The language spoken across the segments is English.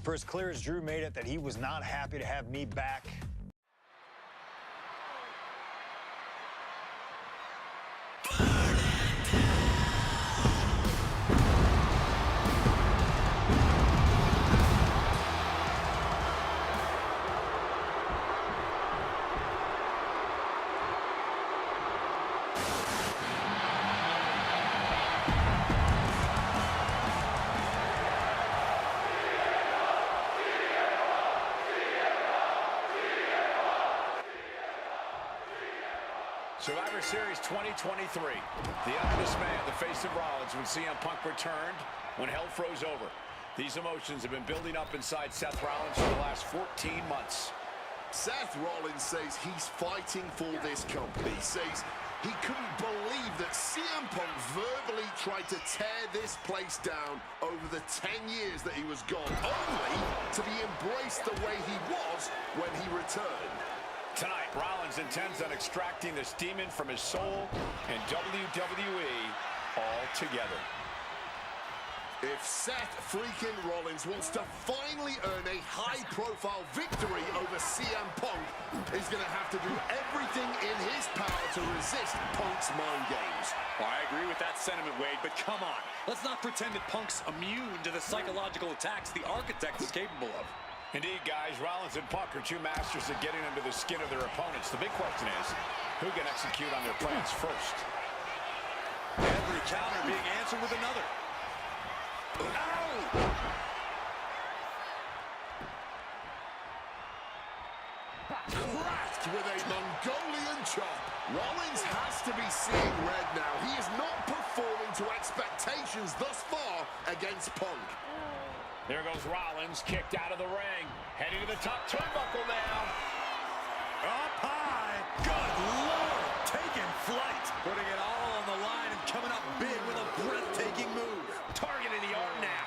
For as clear as Drew made it that he was not happy to have me back. Survivor Series 2023. The ominous man, the face of Rollins, when CM Punk returned, when hell froze over. These emotions have been building up inside Seth Rollins for the last 14 months. Seth Rollins says he's fighting for this company. He says he couldn't believe that CM Punk verbally tried to tear this place down over the 10 years that he was gone, only to be embraced the way he was when he returned. Tonight, Rollins intends on extracting this demon from his soul and WWE altogether. If Seth freaking Rollins wants to finally earn a high-profile victory over CM Punk, he's going to have to do everything in his power to resist Punk's mind games. Well, I agree with that sentiment, Wade, but come on. Let's not pretend that Punk's immune to the psychological attacks the Architect is capable of. Indeed, guys, Rollins and Punk are two masters at getting under the skin of their opponents. The big question is, who can execute on their plans first? Every counter being answered with another. Ow! Cracked with a Mongolian chop. Rollins has to be seeing red now. He is not performing to expectations thus far against Punk. There goes Rollins, kicked out of the ring. Heading to the top turnbuckle now. Up high. Good Lord. Taking flight. Putting it all on the line and coming up big with a breathtaking move. Targeting the arm now.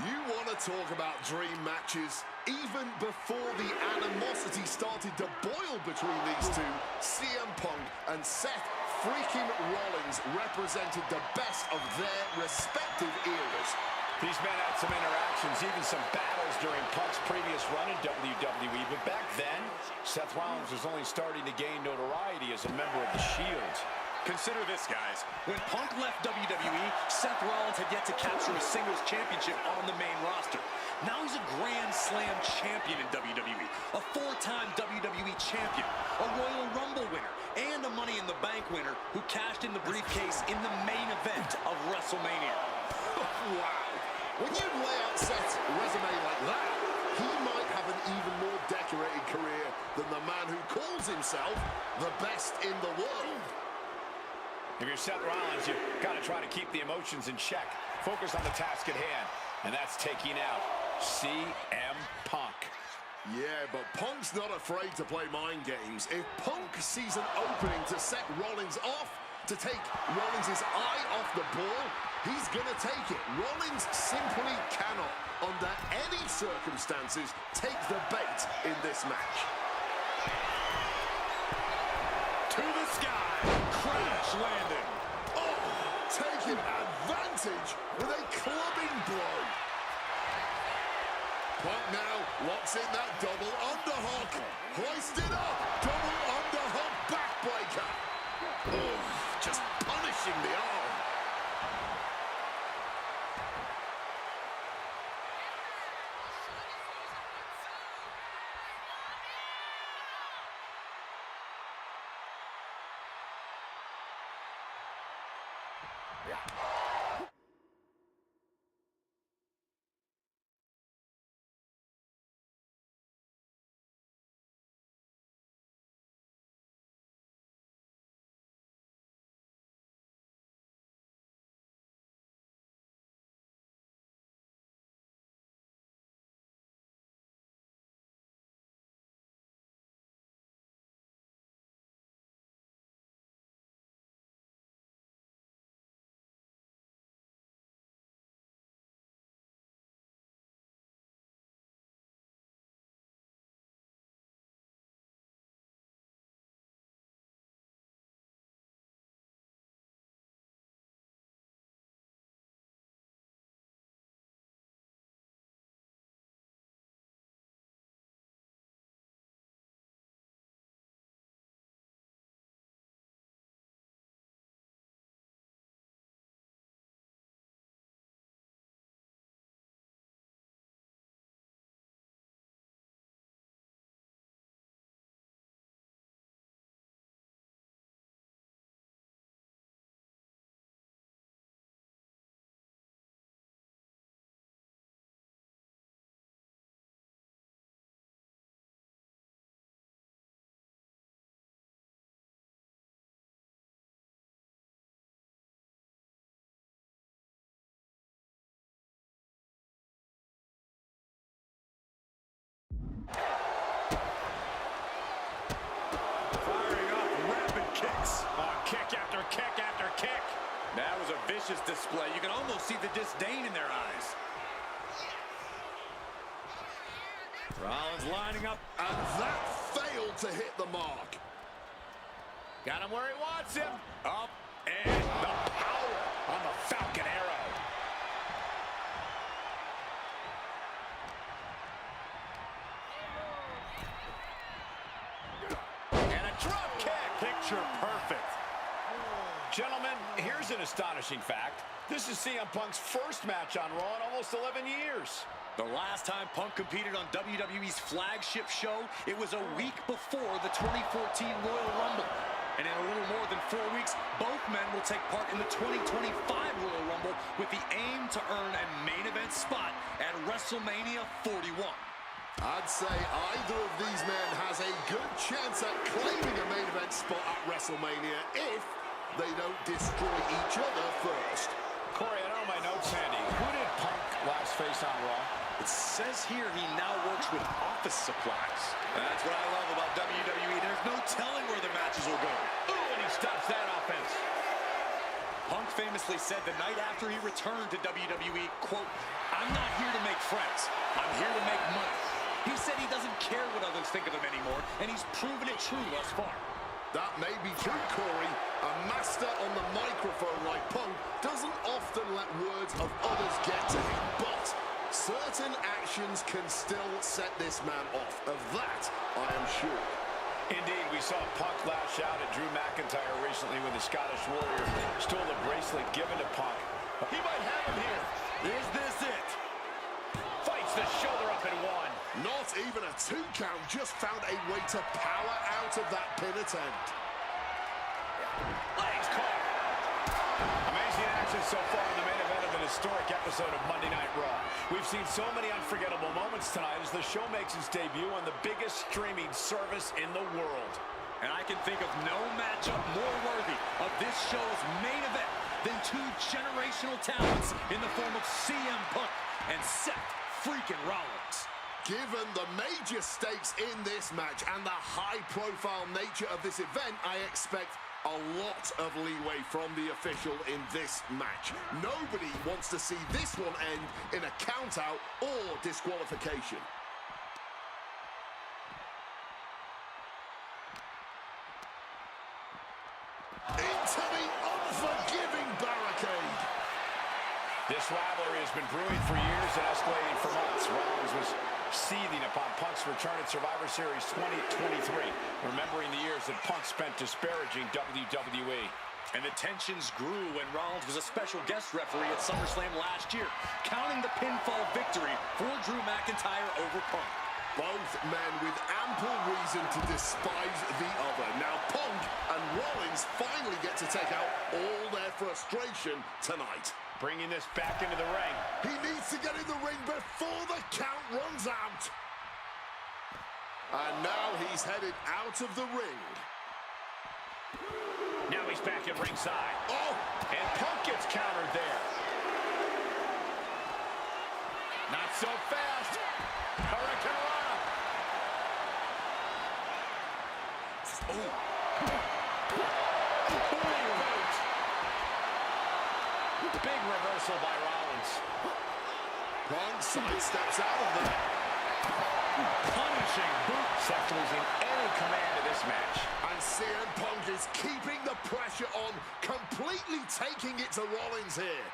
You want to talk about dream matches? Even before the animosity started to boil between these two, CM Punk and Seth freaking Rollins represented the best of their respective eras. These men had some interactions, even some battles during Punk's previous run in WWE, but back then, Seth Rollins was only starting to gain notoriety as a member of the Shield. Consider this, guys. When Punk left WWE, Seth Rollins had yet to capture a singles championship on the main roster. Now he's a Grand Slam champion in WWE, a four-time WWE champion, a Royal Rumble winner, and a Money in the Bank winner who cashed in the briefcase in the main event of WrestleMania. Wow. When you lay out Seth's resume like that, he might have an even more decorated career than the man who calls himself the best in the world. If you're Seth Rollins, you've got to try to keep the emotions in check. Focus on the task at hand, and that's taking out CM Punk. Yeah, but Punk's not afraid to play mind games. If Punk sees an opening to set Rollins off, to take Rollins' eye off the ball, he's going to take it. Rollins simply cannot, under any circumstances, take the bait in this match. To the sky, crash landing. Oh, taking advantage with a clubbing blow. Punk now locks in that double underhook. Hoisted up, double underhook backbreaker. Oh, just punishing the arm. ferocious display. You can almost see the disdain in their eyes. Rollins lining up. And that failed to hit the mark. Got him where he wants him. Up, and the power on the Falcon Arrow. And a drop kick. Picture perfect. Gentlemen, here's an astonishing fact. This is CM Punk's first match on Raw in almost 11 years. The last time Punk competed on WWE's flagship show, it was a week before the 2014 Royal Rumble. And in a little more than 4 weeks, both men will take part in the 2025 Royal Rumble with the aim to earn a main event spot at WrestleMania 41. I'd say either of these men has a good chance at claiming a main event spot at WrestleMania if they don't destroy each other first. Corey, I know my notes handy. Who did Punk last face on Raw? It says here he now works with office supplies. That's what I love about WWE. There's no telling where the matches will go. Ooh, and he stops that offense. Punk famously said the night after he returned to WWE, quote, "I'm not here to make friends. I'm here to make money." He said he doesn't care what others think of him anymore, and he's proven it true thus far. That may be true, Corey. A master on the microphone like Punk doesn't often let words of others get to him, but certain actions can still set this man off. Of that, I am sure. Indeed, we saw Punk lash out at Drew McIntyre recently when the Scottish Warrior stole the bracelet given to Punk. He might have him here. Is this it? Fights the shoulder up and one. Not even a 2 count, just found a way to power out of that pin attempt. Legs caught. Amazing action so far in the main event of an historic episode of Monday Night Raw. We've seen so many unforgettable moments tonight as the show makes its debut on the biggest streaming service in the world. And I can think of no matchup more worthy of this show's main event than 2 generational talents in the form of CM Punk and Seth freaking Rollins. Given the major stakes in this match and the high-profile nature of this event, I expect a lot of leeway from the official in this match. Nobody wants to see this one end in a count-out or disqualification. Into the unforgiving barricade. This rivalry has been brewing for years and escalating for months. Rollins was seething upon Punk's return at Survivor Series 2023, remembering the years that Punk spent disparaging WWE. And the tensions grew when Rollins was a special guest referee at SummerSlam last year, counting the pinfall victory for Drew McIntyre over Punk. Both men with ample reason to despise the other. Now Punk and Rollins finally get to take out all their frustration tonight. Bringing this back into the ring. He needs to get in the ring before the count runs out. And now he's headed out of the ring. Now he's back at ringside. Oh! And Punk gets countered there. Not so fast. Hurricanrana. Oh! Big reversal by Rollins. Punk sidesteps out of there. Punishing boot. Seth losing any command of this match. And CM Punk is keeping the pressure on, completely taking it to Rollins here.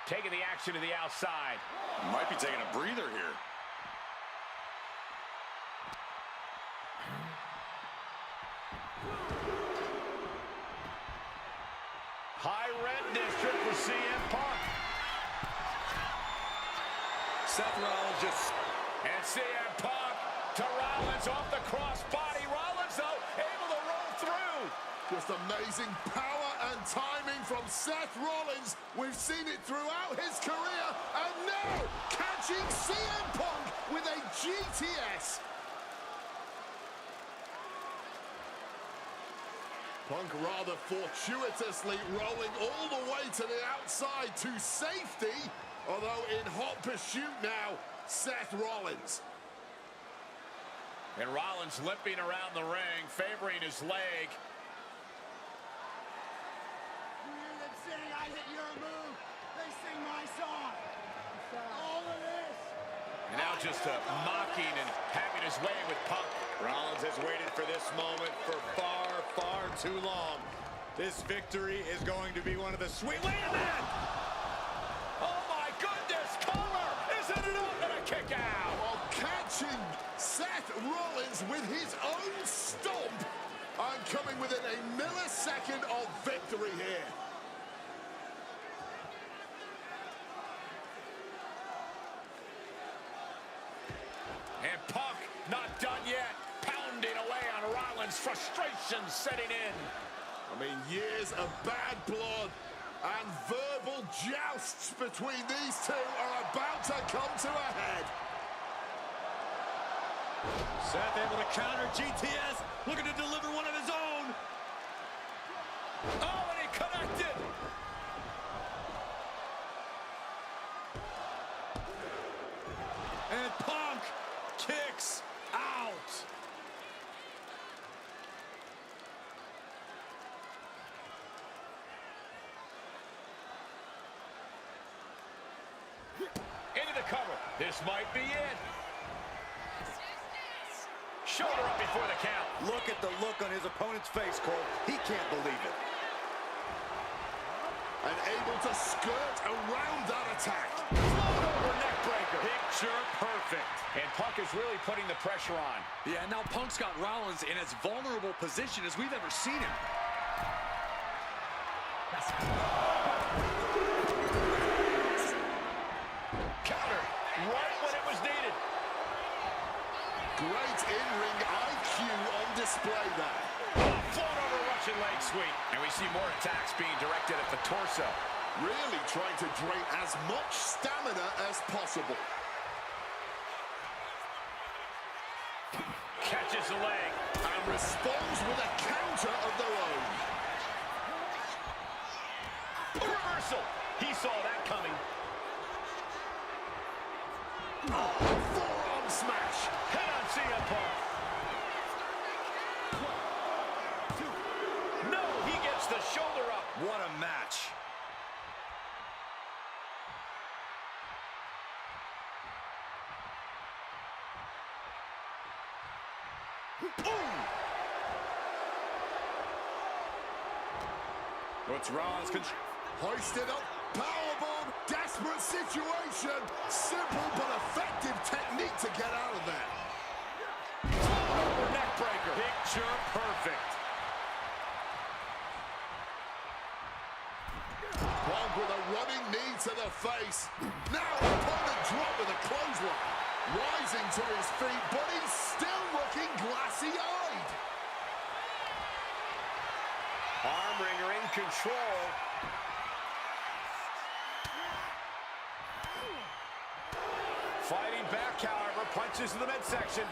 Taking the action to the outside. Might be taking a breather here. High red district for CM Punk. Seth Rollins just... And CM Punk to Rollins off the crossbody. Rollins, though, able to roll through. Just amazing power and timing from Seth Rollins. We've seen it throughout his career. And now, catching CM Punk with a GTS. Punk rather fortuitously rolling all the way to the outside to safety. Although in hot pursuit now, Seth Rollins. And Rollins limping around the ring, favoring his leg. Now just mocking and having his way with Punk. Rollins has waited for this moment for far, far too long. This victory is going to be one of the sweet... Wait a minute! Oh my goodness! Cover! Isn't it up and a kick out? Well, catching Seth Rollins with his own stomp and coming within a millisecond of victory here. And Punk not done yet. Pounding away on Rollins. Frustration setting in. I mean, years of bad blood and verbal jousts between these two are about to come to a head. Seth able to counter GTS, looking to deliver one of his own. Oh, and he connected. And Punk kicks out. Into the cover. This might be it. Shoulder up before the count. Look at the look on his opponent's face, Cole. He can't believe it. And able to skirt around that attack. Float over neck breaker. Picture perfect. And Punk is really putting the pressure on. Yeah, now Punk's got Rollins in as vulnerable position as we've ever seen him. Counter right when it was needed. Great in-ring IQ on display there. Float over Russian leg sweep. And we see more attacks being directed at the torso. Really trying to drain as much stamina as possible. Catches the leg. And responds with a counter of their own. Reversal. He saw that coming. Forearm smash. Head on CM Punk. No, he gets the shoulder up. What a match. What's Rollins control? Hoisted up, powerbomb, desperate situation. Simple but effective technique to get out of there. Over neck breaker. Picture perfect. Punk with a running knee to the face. Now opponent drop with a clothesline. Rising to his feet, but he's still looking glassy-eyed. Arm wringer in control. Fighting back, however, punches in the midsection.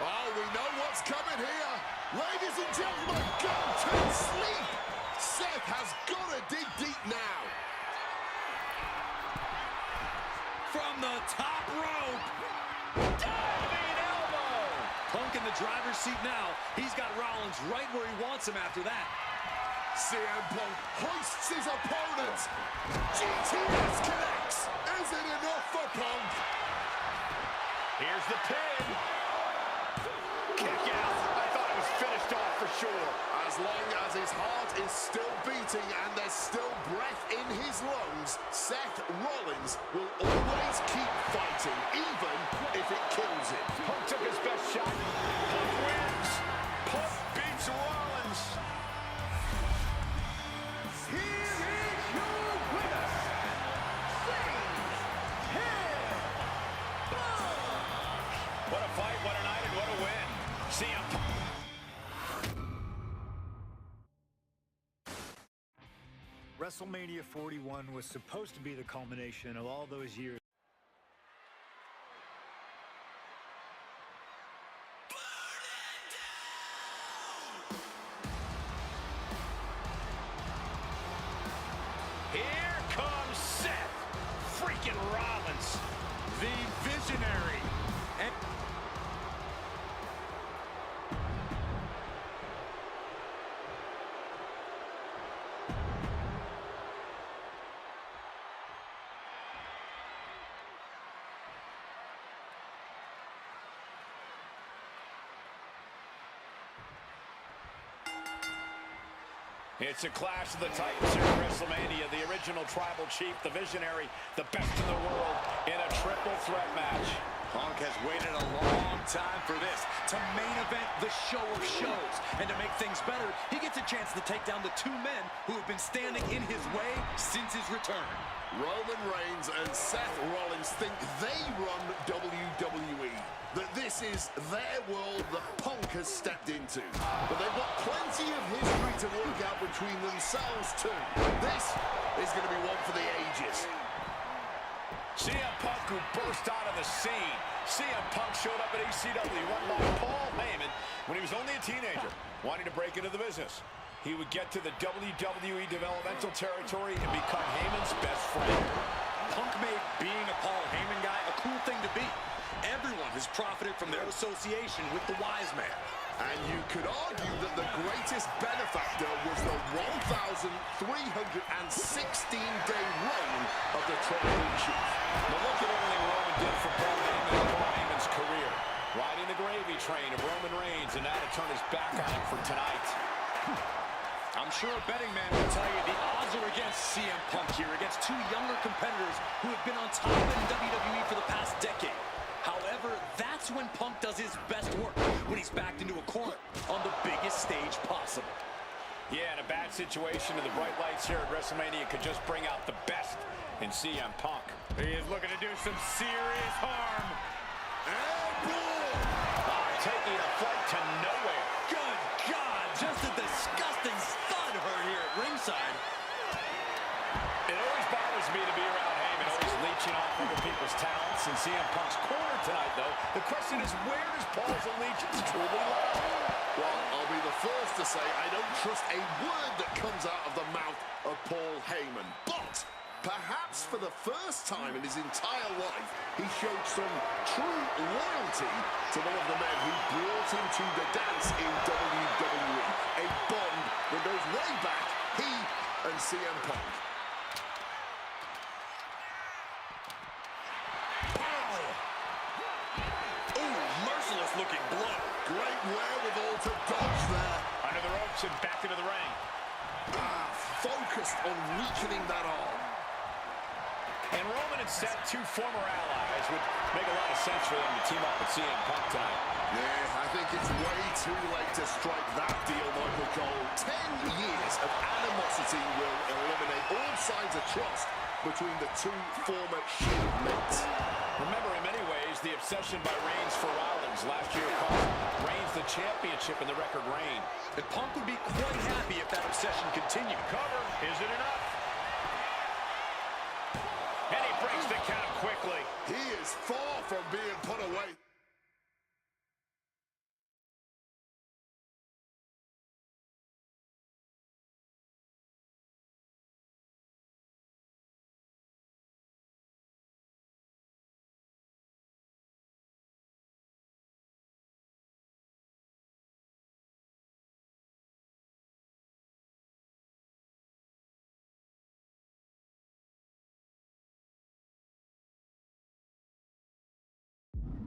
Oh, we know what's coming here. Ladies and gentlemen, go to sleep. Seth has got to dig deep now. From the top rope. Diving elbow. Punk in the driver's seat now. He's got Rollins right where he wants him after that. CM Punk hoists his opponent. GTS connects. Is it enough for Punk? Here's the pin. Kick out. I thought it was finished off for sure. As long as his heart is still beating and there's still breath in his lungs, Seth Rollins will always keep fighting, even if it kills him. Punk took his best shot. Punk wins. Punk beats Rollins. Here is your winner, What a fight, what a night, and what a win. CM Punk. WrestleMania 41 was supposed to be the culmination of all those years. Here comes Seth freaking Rollins, the visionary. And It's a clash of the Titans here at WrestleMania. The original tribal chief, the visionary, the best in the world in a triple threat match. Punk has waited a long time for this, to main event the show of shows. And to make things better, he gets a chance to take down the two men who have been standing in his way since his return. Roman Reigns and Seth Rollins think they run WWE, that this is their world that Punk has stepped into. But they've got plenty of history to work out between themselves too. This is going to be one for the ages. CM Punk, who burst out of the scene. CM Punk showed up at ECW, run by Paul Heyman, when he was only a teenager, wanting to break into the business. He would get to the WWE developmental territory and become Heyman's best friend. Punk made being a Paul Heyman guy a cool thing to be. Everyone has profited from their association with the wise man. And you could argue that the greatest benefactor was the 1,316-day reign of the Tribal Chief. But look at everything Roman did for Paul Heyman and Paul Heyman's career. Riding the gravy train of Roman Reigns, and now to turn his back on him for tonight. I'm sure a betting man will tell you the odds are against CM Punk here, against two younger competitors who have been on top of it in WWE for the past decade. However, that's when Punk does his best work, when he's backed into a corner on the biggest stage possible. Yeah, in a bad situation, and the bright lights here at WrestleMania could just bring out the best in CM Punk. He is looking to do some serious harm. Taking a flight to nowhere. Good God, just a disgusting thud heard here at ringside. It always bothers me to be around Heyman, always leeching off other people's talents. In CM Punk's corner tonight, though, the question is, where does Paul's allegiance truly lie? Well, I'll be the first to say I don't trust a word that comes out of the mouth of Paul Heyman. But perhaps for the first time in his entire life, he showed some true loyalty to one of the men who brought him to the dance in WWE. A bond that goes way back, he and CM Punk. Ooh, merciless looking blow. Great wherewithal to dodge there. Under the ropes and back into the ring. Focused on weakening that arm. And Roman and Seth, two former allies, would make a lot of sense for them to team up with CM Punk tonight. Yeah, I think it's way too late to strike that deal, Michael Cole. 10 years of animosity will eliminate all signs of trust between the two former Shield mates. Remember, in many ways, the obsession by Reigns for Rollins last year cost Reigns the championship in the record reign. And Punk would be quite happy if that obsession continued. Cover, is it enough? And he breaks the count quickly. He is far from being put away.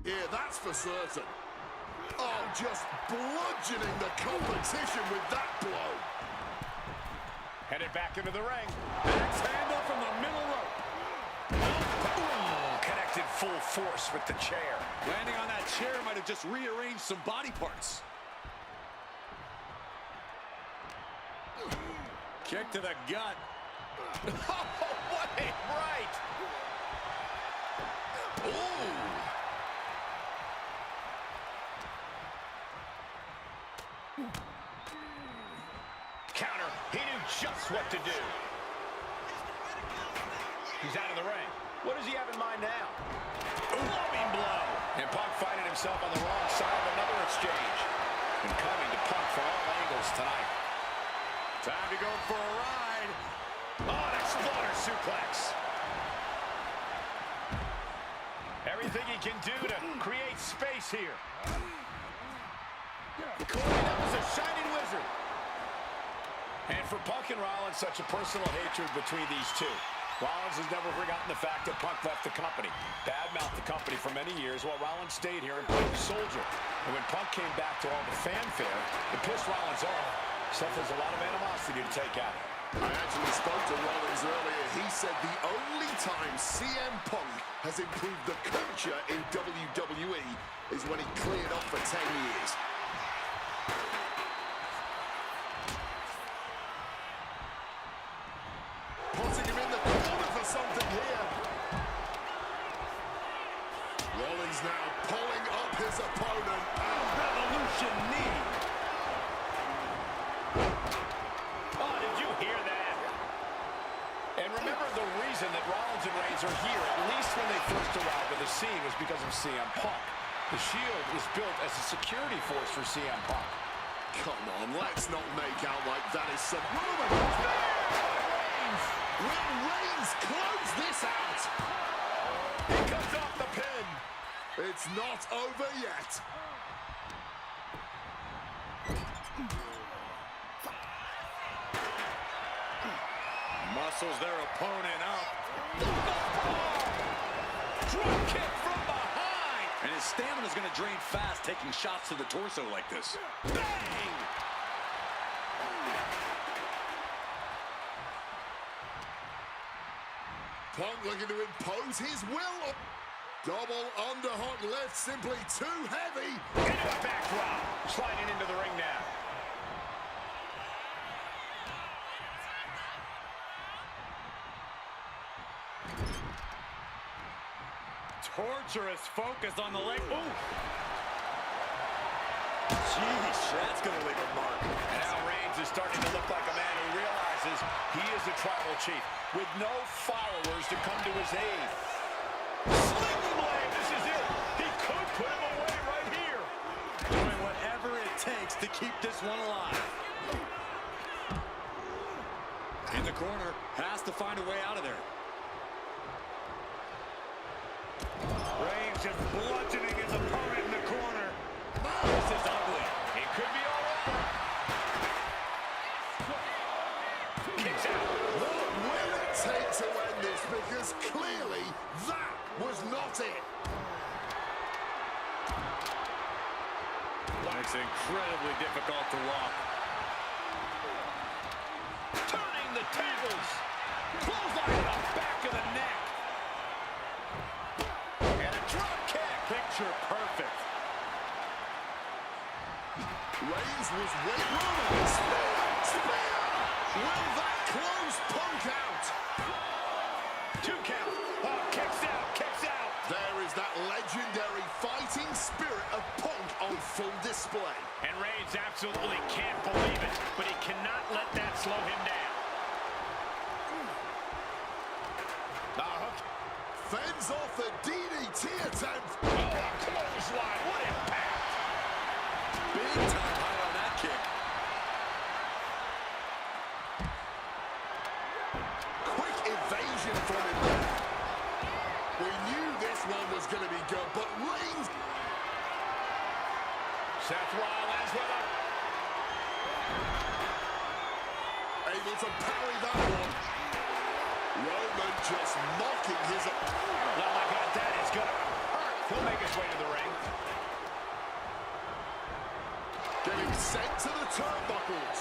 Yeah, that's for certain. Oh, just bludgeoning the competition with that blow. Headed back into the ring. Axe handle from the middle rope. Ooh, connected full force with the chair. Landing on that chair might have just rearranged some body parts. Kick to the gut. Oh, what a right! Ooh. Counter. He knew just what to do. He's out of the ring. What does he have in mind now? Loving blow. And Punk finding himself on the wrong side of another exchange. And coming to Punk from all angles tonight. Time to go for a ride. Oh, an exploder suplex. Everything he can do to create space here. Corey, that was a shining wizard. And for Punk and Rollins, such a personal hatred between these two. Rollins has never forgotten the fact that Punk left the company, badmouthed the company for many years, while Rollins stayed here and played the soldier. And when Punk came back to all the fanfare, it pissed Rollins off. Seth has a lot of animosity to take out. I actually spoke to Rollins earlier. He said the only time CM Punk has improved the culture in WWE is when he cleared off for 10 years. Putting him in the corner for something here. Rollins now pulling up his opponent. Revolution knee. Oh, did you hear that? And remember, the reason that Rollins and Reigns are here, at least when they first arrived at the scene, was because of CM Punk. The Shield was built as a security force for CM Punk. Come on, let's not make out like that is some... Will Reigns close this out? He comes off the pin. It's not over yet. Muscles their opponent up. Drop kick from behind. And his stamina is going to drain fast, taking shots to the torso like this. Bang! Punk looking to impose his will. Double underhook lift, simply too heavy. Into a backdrop. Sliding into the ring now. Torturous focus on the leg. Ooh. Jeez, that's going to leave a mark. Now Reigns is starting to look like a man who realizes he is a tribal chief with no followers to come to his aid. Sling blade, this is it. He could put him away right here. Doing whatever it takes to keep this one alive. In the corner, has to find a way out of there. Reigns just bludgeoning his opponent in the corner. This is ugly. It could be all over. Kicks out. What will it take to end this? Because clearly that was not it. It's incredibly difficult to walk. Turning the tables. Clothesline in the back of the neck. And a drop kick. Picture perfect. Reigns was waiting. Spear! Will that close Punk out? 2 count. Oh, kicks out, kicks out. There is that legendary fighting spirit of Punk on full display. And Reigns absolutely can't believe it, but he cannot let that slow him down. The hook. Fends off the DDT attempt. Oh, a clothesline. What impact. Big time height on that kick. Quick evasion from him there. We knew this one was going to be good, but Reigns... Seth Rollins with him. able to parry that one. Roman just mocking his... Oh my God, that is going to hurt. He'll make his way to the ring. Getting sent to the turnbuckles.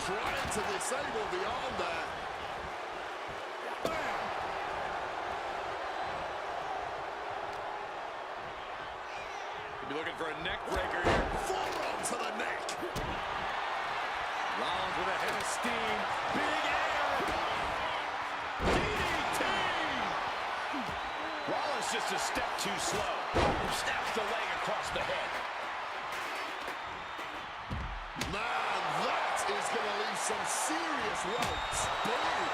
Trying to disable the arm there. Bam! Could be looking for a neck breaker here. Forearm to the neck. Rollins with a head of steam. Big air. DDT! Rollins just a step too slow. Snaps the leg across the head. Man, that is going to leave some serious welts. Boom!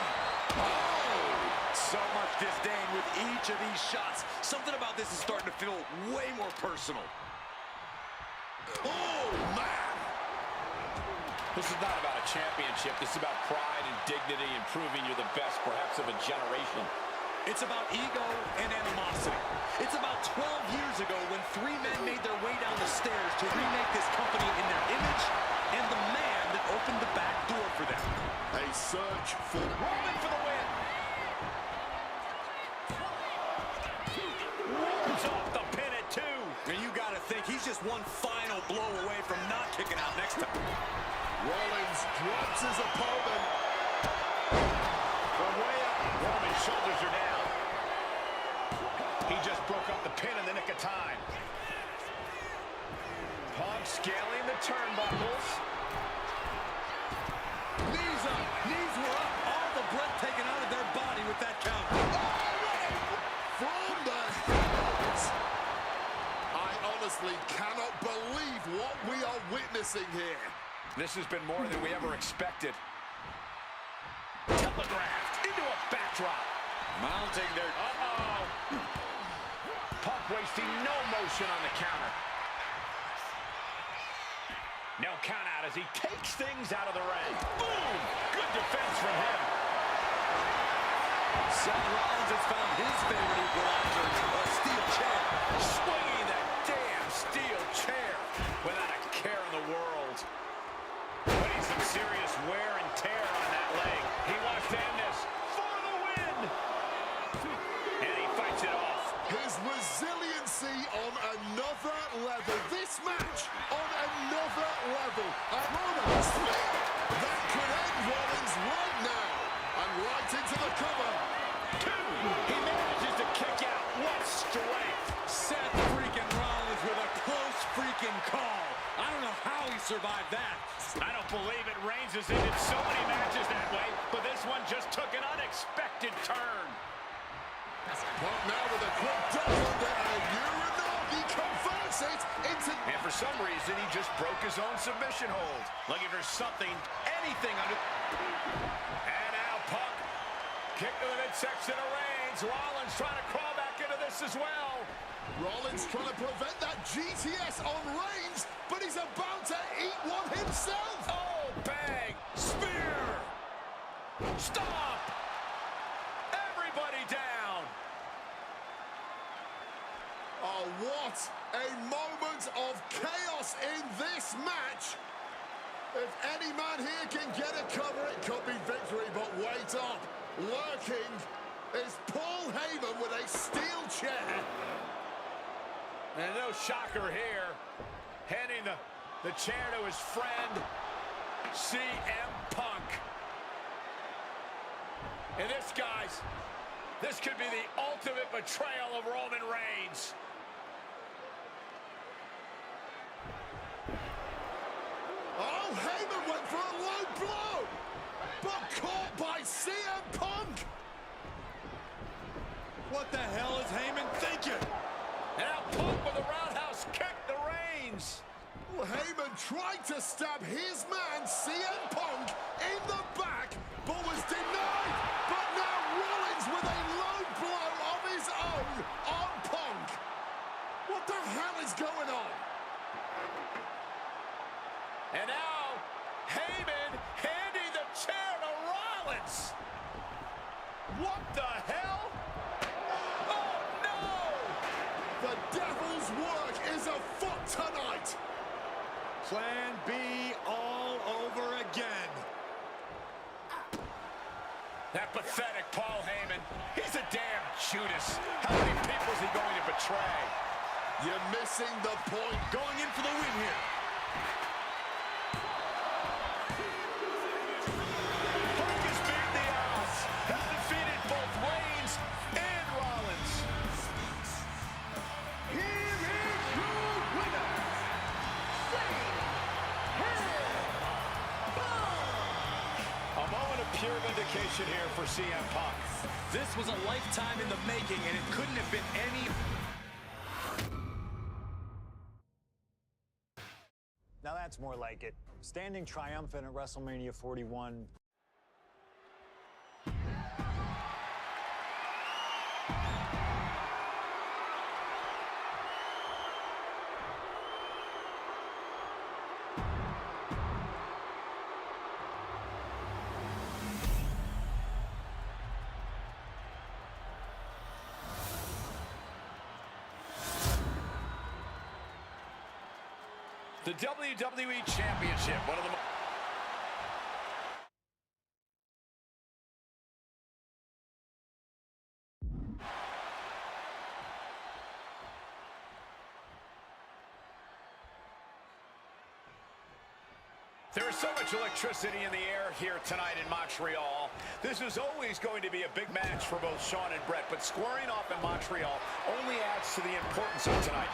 Oh! So much disdain with each of these shots. Something about this is starting to feel way more personal. Oh, man! This is not about a championship. This is about pride and dignity and proving you're the best, perhaps, of a generation. It's about ego and animosity. It's about 12 years ago when three men made their way down the stairs to remake this company in their image and the man that opened the back door for them. A search for... Roman for the win. Rollins off the pin at 2. And you got to think he's just one final blow away from not kicking out next time. Rollins drops his opponent. From way up, Roman's shoulders are down. He just broke up the pin in the nick of time. Punk scaling the turnbuckles. Knees up, knees were up. All the breath taken out of their body with that count. From the heavens. I honestly cannot believe what we are witnessing here. This has been more than we ever expected. Telegraphed into a backdrop. Mounting their... Punk wasting no motion on the counter. No count out as he takes things out of the ring. Boom! Good defense from him. Seth Rollins has found his favorite equalizer, a steel chair. Swinging that damn steel chair without a care in the world. Putting some serious wear and tear on that leg. He wants to end this for the win. And he fights it off. His resiliency on another level. This match on another level. A Roman spear that could end Rollins right now. And right into the cover. Two. He manages to kick out. What strength. Seth freaking Rollins with a close freaking call. I don't know how he survived that. I don't believe it. Reigns has ended so many matches that way, but this one just took an unexpected turn. But now with a quick double under a Uranagi converts it into... And for some reason, he just broke his own submission hold. Looking for something, anything under... And now Punk. Kick to the midsection of Reigns. Rollins trying to crawl back into this as well. Rollins trying to prevent that GTS on Reigns, but he's about to eat one himself. Oh, bang. Spear. Stop. Everybody down. Oh, what a moment of chaos in this match. If any man here can get a cover, it could be victory, but wait up. Lurking is Paul Heyman with a steel chair. And no shocker here. Handing the chair to his friend, CM Punk. And this, guys, this could be the ultimate betrayal of Roman Reigns. Oh, Heyman went for a low blow, but caught by CM Punk. What the hell is Heyman thinking? And now Punk with a roundhouse kick to Reigns. Well, Heyman tried to stab his man, CM Punk, in the back, but was denied. But now Rollins with a low blow of his own on Punk. What the hell is going on? And now Heyman handing the chair to Rollins. What the hell? Oh, no! The devil's work is afoot tonight. Plan B all over again. That pathetic Paul Heyman. He's a damn Judas. How many people is he going to betray? You're missing the point. Going in for the win here. Punk has beaten the odds. Has defeated both Reigns and Rollins. Here is your winner, A moment of pure vindication here for CM Punk. This was a lifetime in the making, and it couldn't have been any... Now that's more like it. Standing triumphant at WrestleMania 41. The WWE Championship, one of the There is so much electricity in the air here tonight in Montreal. This is always going to be a big match for both Shawn and Bret, but squaring off in Montreal only adds to the importance of tonight.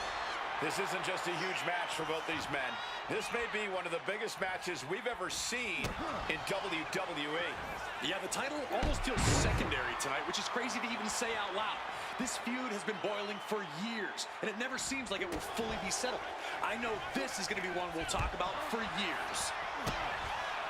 This isn't just a huge match for both these men. This may be one of the biggest matches we've ever seen in WWE. Yeah, the title almost feels secondary tonight, which is crazy to even say out loud. This feud has been boiling for years, and it never seems like it will fully be settled. I know this is going to be one we'll talk about for years.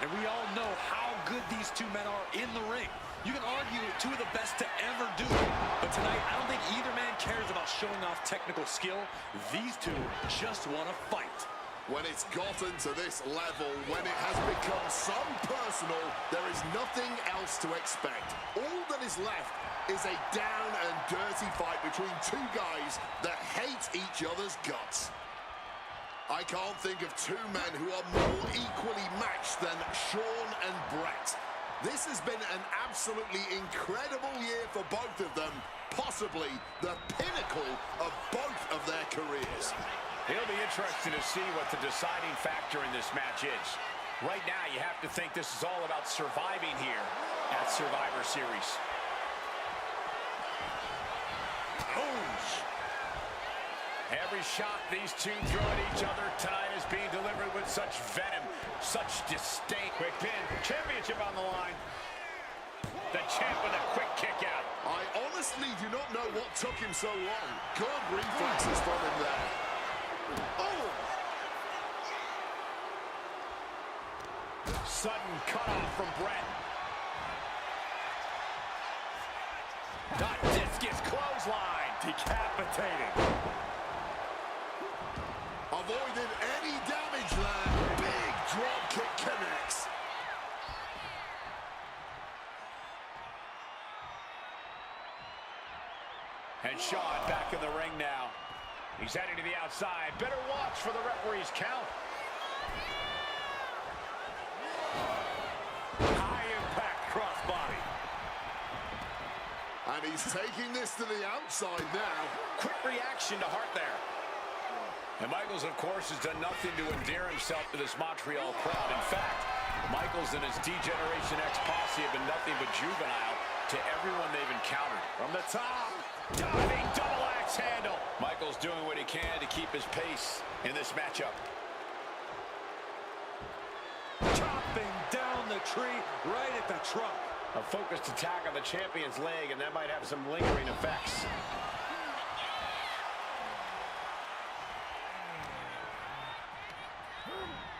And we all know how good these two men are in the ring. You can argue two of the best to ever do it. But tonight, I don't think either man cares about showing off technical skill. These two just want to fight. When it's gotten to this level, when it has become so personal, there is nothing else to expect. All that is left is a down and dirty fight between two guys that hate each other's guts. I can't think of two men who are more equally matched than Shawn and Bret. This has been an absolutely incredible year for both of them, possibly the pinnacle of both of their careers. It'll be interesting to see what the deciding factor in this match is. Right now, you have to think this is all about surviving here at Survivor Series. Every shot these two throw at each other tonight is being delivered with such venom, such disdain. Quick pin, championship on the line. The champ with a quick kick out. I honestly do not know what took him so long. Good reflexes from him there. Oh! Sudden cutoff from Bret. Not discus clothesline. Decapitating. Avoided any damage there. Big drop kick connects. And Shawn back in the ring now. He's heading to the outside. Better watch for the referee's count. High impact crossbody. And he's taking this to the outside now. Quick reaction to Hart there. And Michaels, of course, has done nothing to endear himself to this Montreal crowd. In fact, Michaels and his D-Generation X posse have been nothing but juvenile to everyone they've encountered. From the top, diving double axe handle. Michaels doing what he can to keep his pace in this matchup. Chopping down the tree right at the trunk. A focused attack on the champion's leg, and that might have some lingering effects.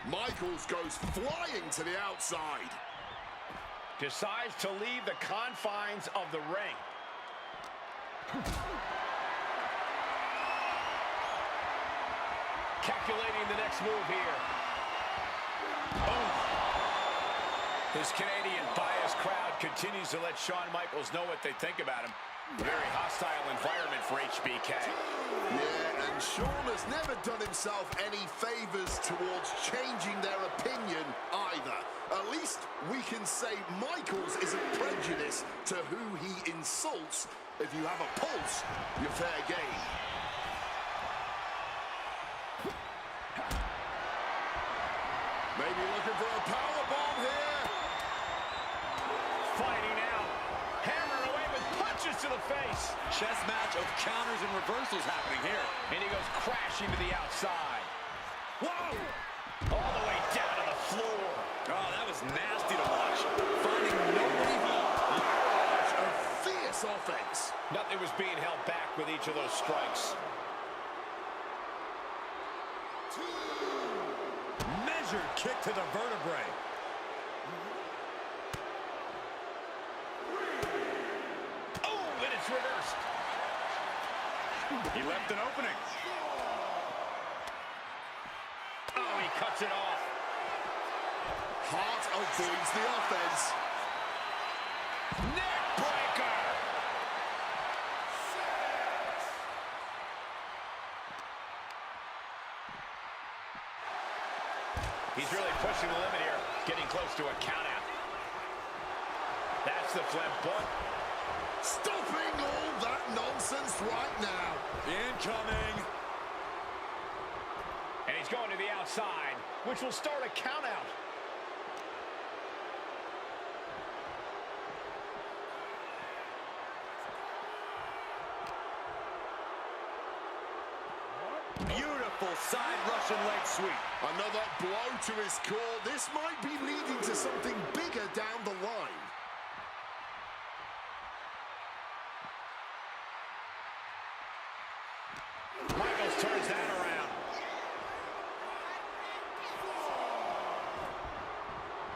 Michaels goes flying to the outside. Decides to leave the confines of the ring. Calculating the next move here. Boom. His Canadian biased crowd continues to let Shawn Michaels know what they think about him. Very hostile environment for HBK. Yeah, and Shawn has never done himself any favors towards changing their opinion either. At least we can say Michaels isn't prejudiced to who he insults. If you have a pulse, you're fair game. Maybe looking for a powerbomb here. Fighting out. Hammering away with punches to the face. Chess match of counters and reversals happening here. And he goes crashing to the outside. Whoa! All the way down to the floor. Oh, that was nasty to watch. Finding nobody home. Barrage of fierce offense. Nothing was being held back with each of those strikes. Measured kick to the vertebrae. Oh, and it's reversed. He left an opening. Oh, he cuts it off. Hart avoids the offense. Neck breaker. He's really pushing the limit here, getting close to a count out. That's the flamboyant. Stopping all that nonsense right now. Incoming. And he's going to the outside, which will start a count out. Beautiful side Russian leg sweep. Another blow to his core. This might be leading to something bigger down the line. Michaels turns that around.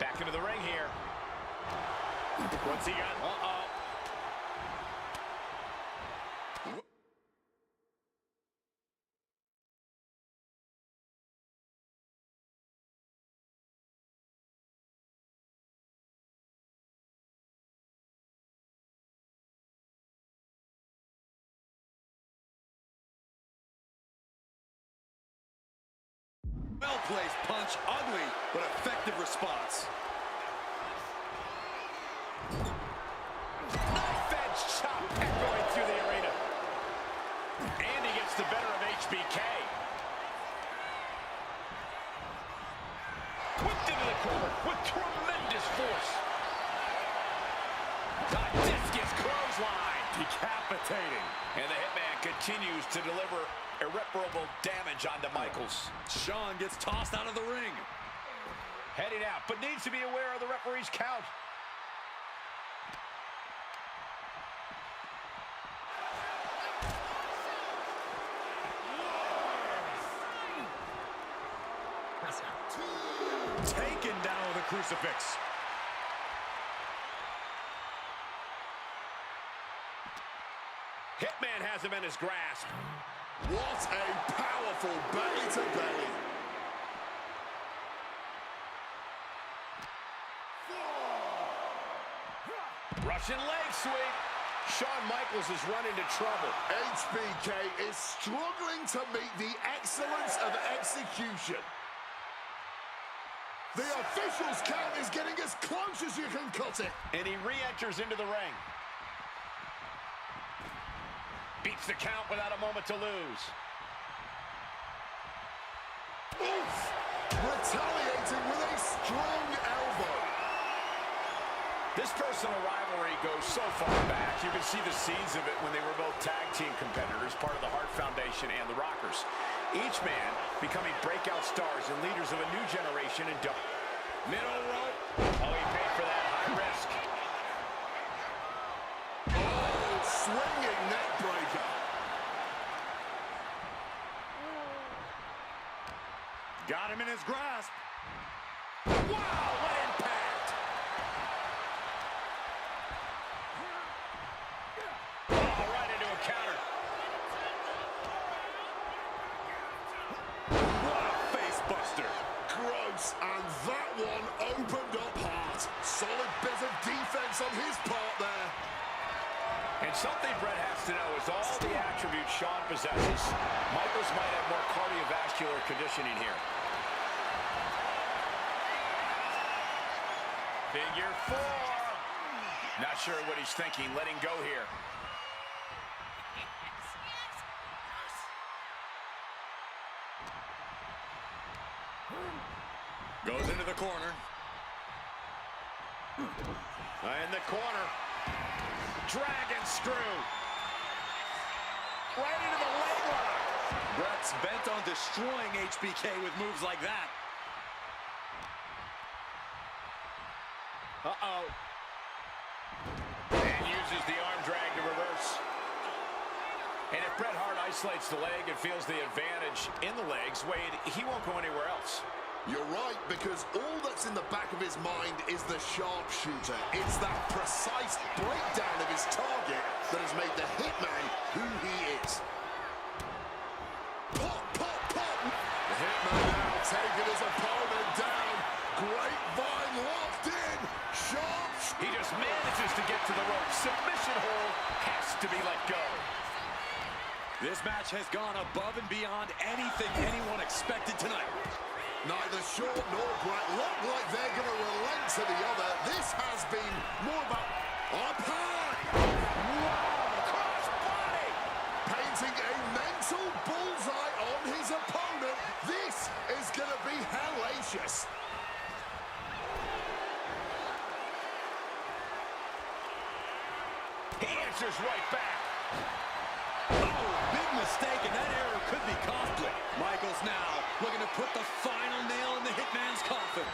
Back into the ring here. What's he got? Uh-oh. Well-placed punch, ugly, but effective response. Knife-edge chop echoing through the arena. And he gets the better of HBK. Whipped into the corner with tremendous force. The discus clothesline. Decapitating. And the Hitman continues to deliver irreparable damage onto Michaels. Shawn gets tossed out of the ring. Heading out, but needs to be aware of the referee's count. Taken down with a crucifix. Hitman has him in his grasp. What a powerful belly-to-belly. Russian leg sweep. Shawn Michaels has run into trouble. HBK is struggling to meet the excellence of execution. The official's count is getting as close as you can cut it. And he re-enters into the ring. Beats the count without a moment to lose. Oof! Retaliating with a strong elbow. This personal rivalry goes so far back. You can see the seeds of it when they were both tag team competitors, part of the Hart Foundation and the Rockers. Each man becoming breakout stars and leaders of a new generation in middle rope. Oh, he paid for that high risk. Oh, swinging neck breaker. Got him in his grasp. Wow, what impact! Oh, right into a counter. What a face buster. Gross, and that one opened up Hart. Solid bit of defense on his part there. And something Brett has to know is all the attributes Shawn possesses, Michaels might have more cardiovascular conditioning here. Figure 4. Not sure what he's thinking, letting go here. Goes into the corner. In the corner. Dragon screw. Right into the leg lock. Brett's bent on destroying HBK with moves like that. Uh-oh. And uses the arm drag to reverse. And if Bret Hart isolates the leg and feels the advantage in the legs, Wade, he won't go anywhere else. You're right, because all that's in the back of his mind is the sharpshooter. It's that precise breakdown of his target that has made the Hitman who he is. Pop, pop, pop! The Hitman now taking his opponent down. Grapevine locked in. Sharp. He just manages to get to the rope. Submission hold has to be let go. This match has gone above and beyond anything anyone expected tonight. Neither Shawn nor Brett look like they're going to relent to the other. This has been more about up high. Wow, cross body. Painting a mental bullseye on his opponent. This is going to be hellacious. He answers right back. Oh, big mistake, and that error could be costly. Michaels now looking to put the final nail in the Hitman's coffin.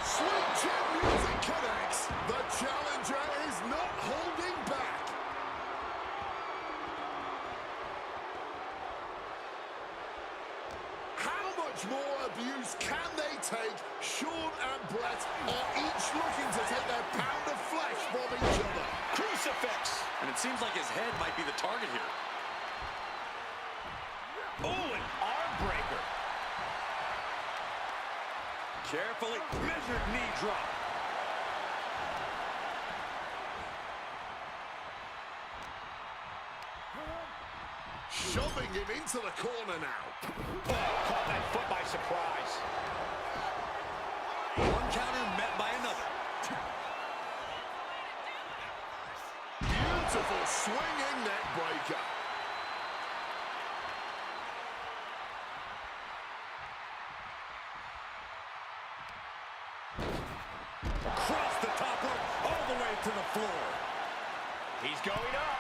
Sweet chin music connects. The challenger is not holding back. How much more abuse can they take? Sean and Brett are each looking to take their pound of flesh from each other. Crucifix! And it seems like his head might be the target here. Oh, an arm breaker. Carefully measured knee drop. Shoving him into the corner now. Oh, caught that foot by surprise. One counter met by another. Beautiful swinging neck breaker. Across the top rope, all the way to the floor. He's going up.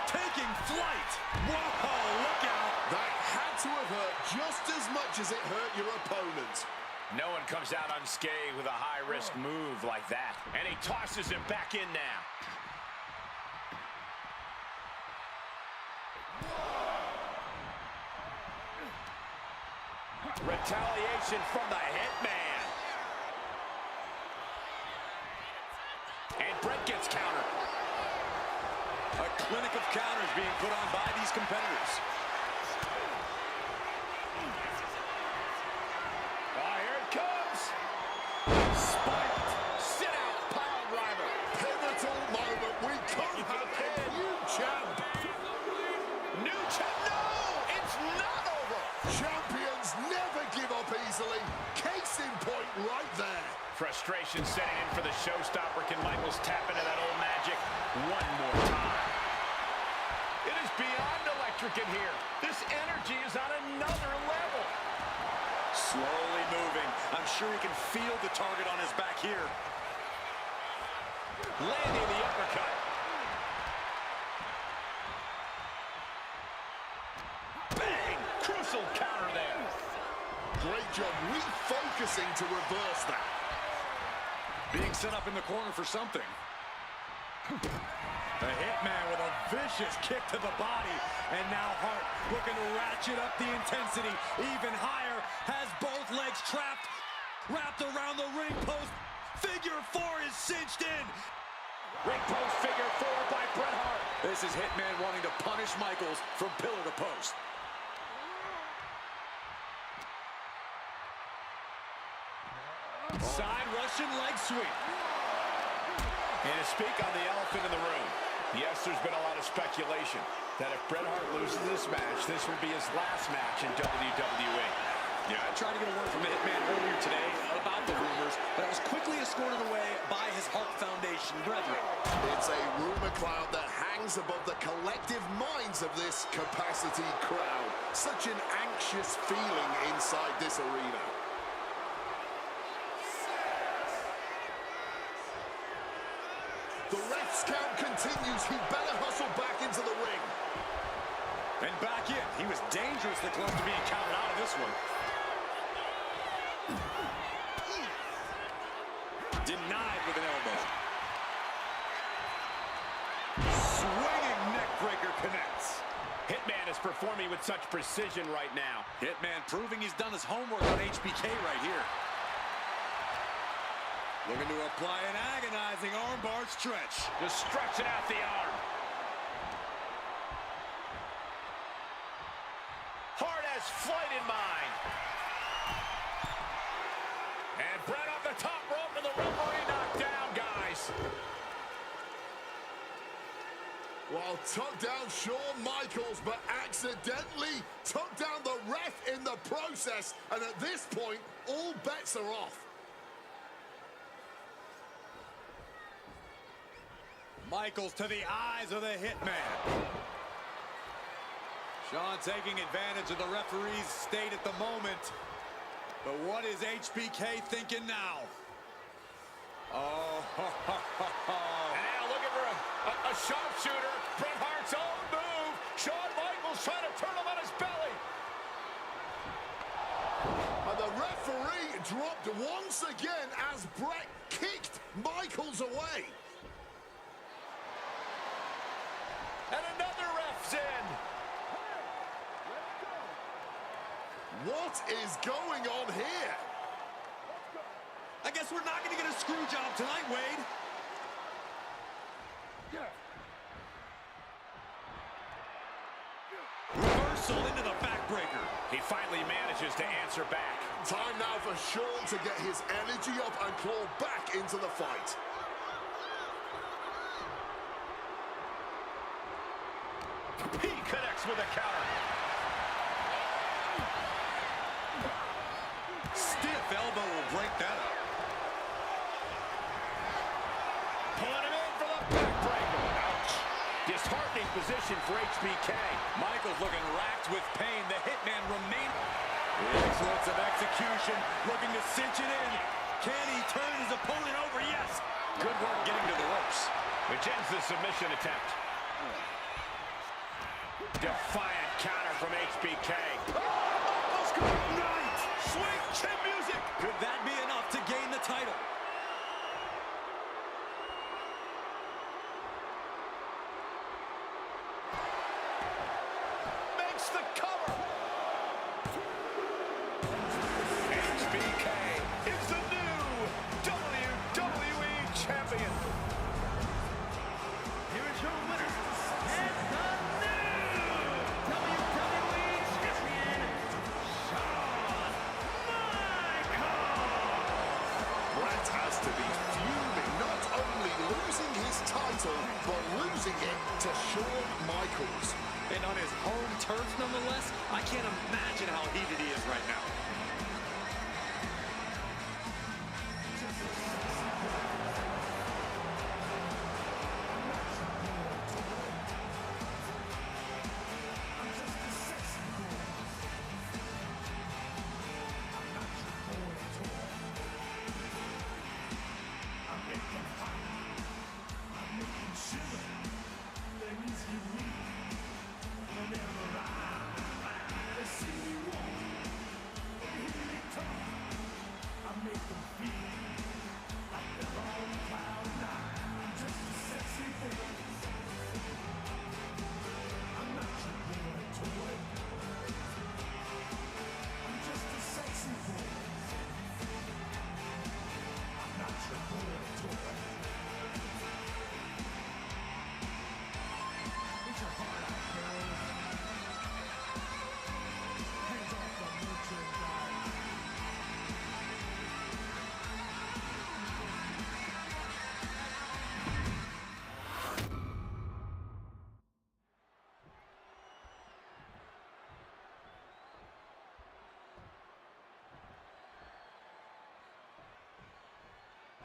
Taking flight. Whoa, look out. That had to have hurt just as much as it hurt your opponent. No one comes out unscathed with a high-risk move like that. And he tosses him back in now. Retaliation from the Hitman. And Brett gets countered. A clinic of counters being put on by these competitors. Oh, here it comes. Spiked. Sit out. Pile driver. Pivotal moment. We could have a new champ. New champ. No, it's not over. Champions never give up easily. Case in point right there. Frustration setting in for the showstopper. Can Michaels tap into that old magic one more time? It is beyond electric in here. This energy is on another level. Slowly moving. I'm sure he can feel the target on his back here. Landing the uppercut. Bang! Crucial counter there. Great job refocusing to reverse that. Being set up in the corner for something. The Hitman with a vicious kick to the body. And now Hart looking to ratchet up the intensity even higher. Has both legs trapped. Wrapped around the ring post. Figure 4 is cinched in. Ring post figure 4 by Bret Hart. This is Hitman wanting to punish Michaels from pillar to post. Side Russian leg sweep. And to speak on the elephant in the room, yes, there's been a lot of speculation that if Bret Hart loses this match, this will be his last match in WWE. Yeah, I tried to get a word from the Hitman earlier today about the rumors, but it was quickly escorted away by his Hart Foundation brethren. It's a rumor cloud that hangs above the collective minds of this capacity crowd. Such an anxious feeling inside this arena. The ref's count continues. He better hustle back into the ring. And back in. He was dangerously close to being counted out of this one. Denied with an elbow. Swinging neck breaker connects. Hitman is performing with such precision right now. Hitman proving he's done his homework on HBK right here. Looking to apply an agonizing armbar stretch. Just stretching out the arm. Hart has flight in mind. And Brett off the top rope and the referee knocked down, guys. Well, tucked down Shawn Michaels, but accidentally tucked down the ref in the process. And at this point, all bets are off. Michaels to the eyes of the Hitman. Shawn taking advantage of the referee's state at the moment. But what is HBK thinking now? Oh, And now looking for a A sharpshooter. Bret Hart's own move. Shawn Michaels trying to turn him on his belly. And the referee dropped once again as Bret kicked Michaels away. And another ref's in. What is going on here? I guess we're not going to get a screw job tonight, Wade. Reversal into the backbreaker. He finally manages to answer back. Time now for Shawn to get his energy up and claw back into the fight. He connects with a counter. Stiff elbow will break that up. Pulling him in for the backbreaker. Ouch. Disheartening position for HBK. Michaels looking racked with pain. The hitman remains. Excellence of execution, looking to cinch it in. Can he turn his opponent over? Yes. Good work getting to the ropes. Which ends the submission attempt. Defiant counter from HBK. Let's go night. Swing chin music. Could that be enough to gain the title? Makes the cover. HBK is the new WWE champion. Here is your winner, and the new WWE champion, Shawn Michaels. Bret has to be fuming, not only losing his title, but losing it to Shawn Michaels. And on his home turf, nonetheless, I can't imagine how heated he is right now.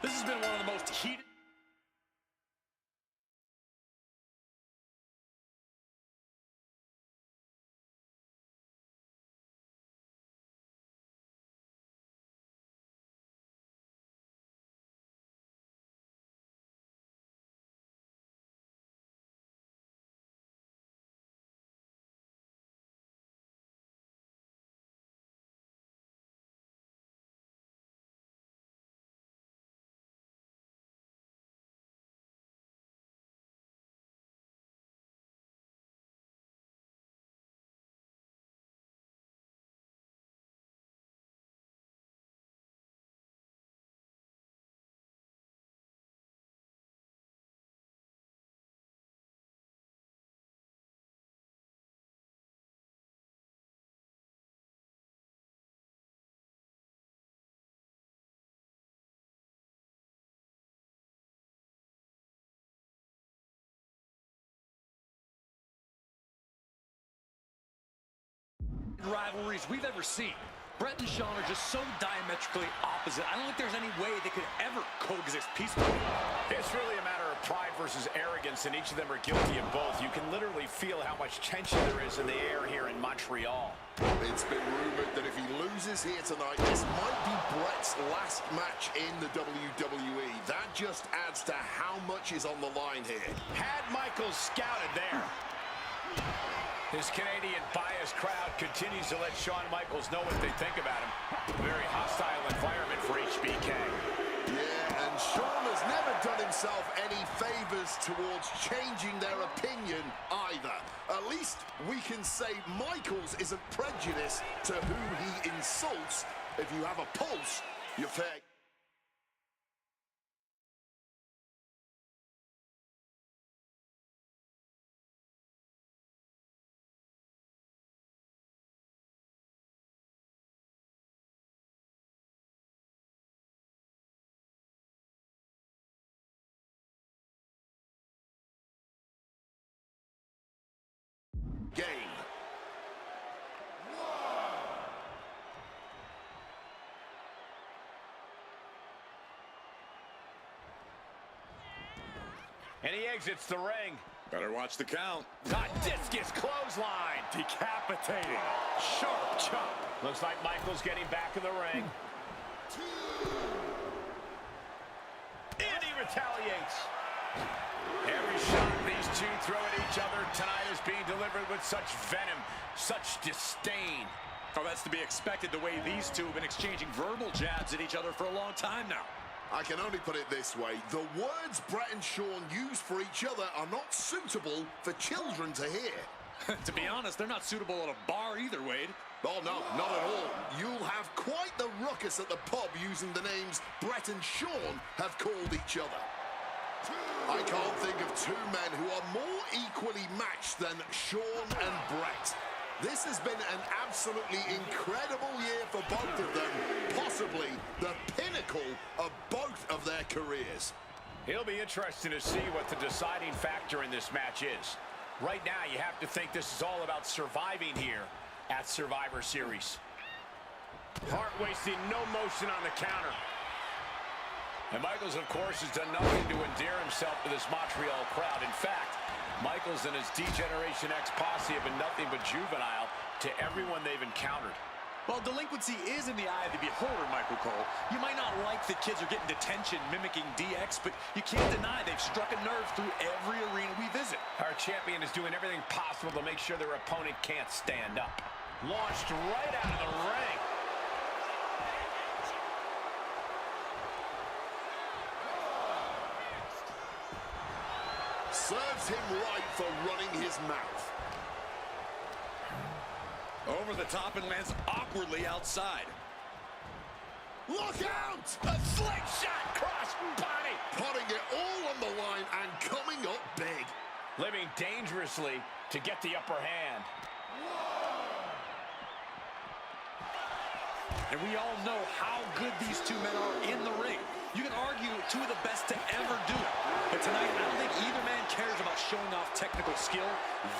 This has been one of the most heated. Rivalries we've ever seen. Brett and Shawn are just so diametrically opposite. I don't think there's any way they could ever coexist peacefully. It's really a matter of pride versus arrogance, and each of them are guilty of both. You can literally feel how much tension there is in the air here in Montreal. It's been rumored that if he loses here tonight, this might be Brett's last match in the WWE. That just adds to how much is on the line here. Had Michaels scouted there. His Canadian biased crowd continues to let Shawn Michaels know what they think about him. A very hostile environment for HBK. Yeah, and Shawn has never done himself any favors towards changing their opinion either. At least we can say Michaels isn't prejudiced to who he insults. If you have a pulse, you're fair. Game. And he exits the ring. Better watch the count. Discus clothesline. Decapitating. Sharp chop. Looks like Michaels getting back in the ring. And he retaliates. Every shot these two throw at each other tonight is being delivered with such venom, such disdain. Oh, that's to be expected, the way these two have been exchanging verbal jabs at each other for a long time now. I can only put it this way. The words Brett and Shawn use for each other are not suitable for children to hear. To be honest, they're not suitable at a bar either, Wade. Oh, no, not at all. You'll have quite the ruckus at the pub using the names Brett and Shawn have called each other. I can't think of two men who are more equally matched than Shawn and Brett. This has been an absolutely incredible year for both of them, possibly the pinnacle of both of their careers. It'll be interesting to see what the deciding factor in this match is. Right now, you have to think this is all about surviving here at Survivor Series. Hart wasting no motion on the counter. And Michaels, of course, has done nothing to endear himself to this Montreal crowd. In fact, Michaels and his D-Generation X posse have been nothing but juvenile to everyone they've encountered. Well, delinquency is in the eye of the beholder, Michael Cole. You might not like that kids are getting detention mimicking DX, but you can't deny they've struck a nerve through every arena we visit. Our champion is doing everything possible to make sure their opponent can't stand up. Launched right out of the ring. Serves him right for running his mouth. Over the top and lands awkwardly outside. Look out! A slingshot cross body. Putting it all on the line and coming up big. Living dangerously to get the upper hand. And we all know how good these two men are in the ring. You can argue two of the best to ever do it. But tonight, I don't think either man cares about showing off technical skill.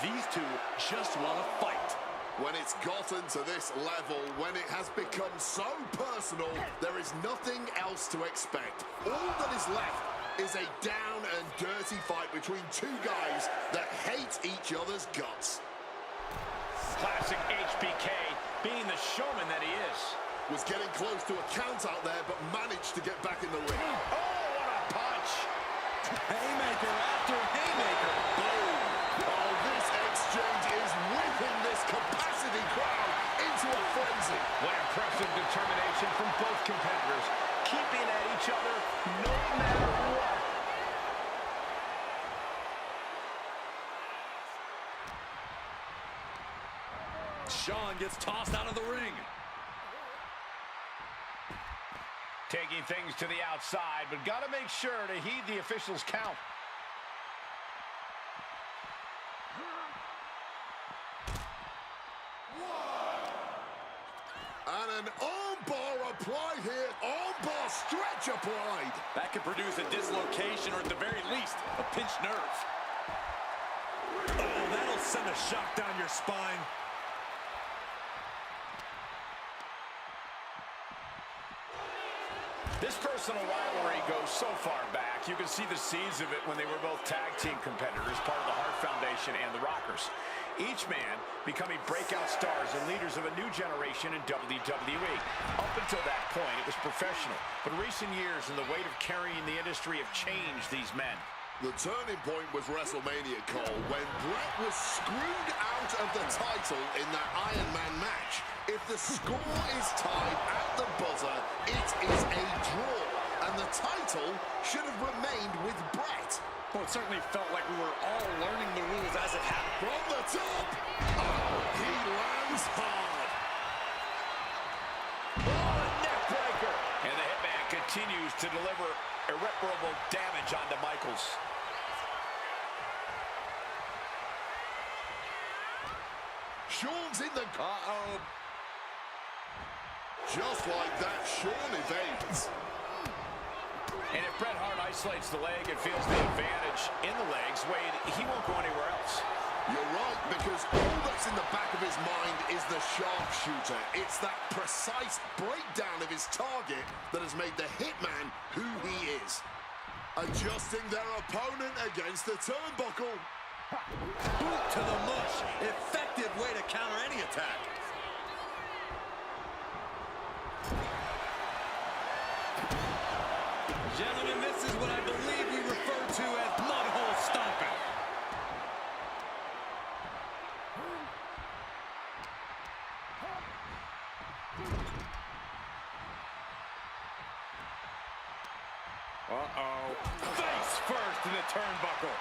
These two just want to fight. When it's gotten to this level, when it has become so personal, there is nothing else to expect. All that is left is a down and dirty fight between two guys that hate each other's guts. Classic HBK, being the showman that he is. Was getting close to a count out there, but managed to get back in the ring. Oh, what a punch! Haymaker after haymaker. Boom! Oh, this exchange is whipping this capacity crowd into a frenzy. What impressive determination from both competitors, keeping at each other no matter what. Shawn gets tossed out of the ring. Taking things to the outside, but got to make sure to heed the officials' count. And an armbar applied here. Armbar stretch applied. That could produce a dislocation or at the very least, a pinched nerve. Oh, that'll send a shock down your spine. This personal rivalry goes so far back. You can see the seeds of it when they were both tag team competitors, part of the Hart Foundation and the Rockers. Each man becoming breakout stars and leaders of a new generation in WWE. Up until that point, it was professional. But recent years and the weight of carrying the industry have changed these men. The turning point was WrestleMania, Cole, when Bret was screwed out of the title in that Iron Man match. If the score is tied at the buzzer, it is a draw, and the title should have remained with Bret. Well, it certainly felt like we were all learning the rules as it happened. From the top, oh, he lands hard. Oh, neck breaker. And the Hitman continues to deliver irreparable damage onto Michaels. Shawn's in the... Just like that, Shawn evades. And if Bret Hart isolates the leg and feels the advantage in the legs, Wade, he won't go anywhere else. You're right, because all that's in the back of his mind is the sharpshooter. It's that precise breakdown of his target that has made the Hitman who he is. Adjusting their opponent against the turnbuckle. Boot to the mush. Effective way to counter any attack. Gentlemen, this is what I believe we refer to as mudhole stomping. Face first in the turnbuckle.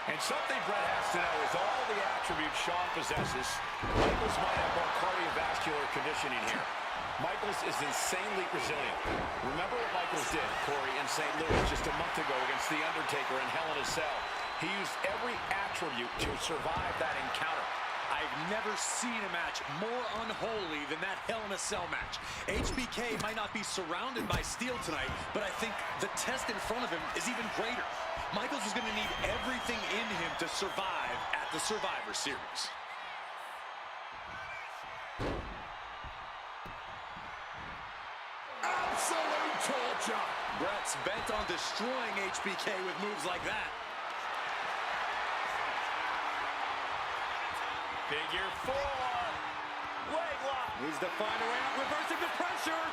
And something Bret has to know is all the attributes Shawn possesses, Michaels might have more cardiovascular conditioning here. Michaels is insanely resilient. Remember what Michaels did, Corey, in St. Louis just a month ago against The Undertaker in Hell in a Cell. He used every attribute to survive that encounter. I've never seen a match more unholy than that Hell in a Cell match. HBK might not be surrounded by steel tonight, but I think the test in front of him is even greater. Michaels is going to need everything in him to survive at the Survivor Series. Absolute torture. Bret's bent on destroying HBK with moves like that. Figure four. Leg lock. Needs to find a way out, reversing the pressure.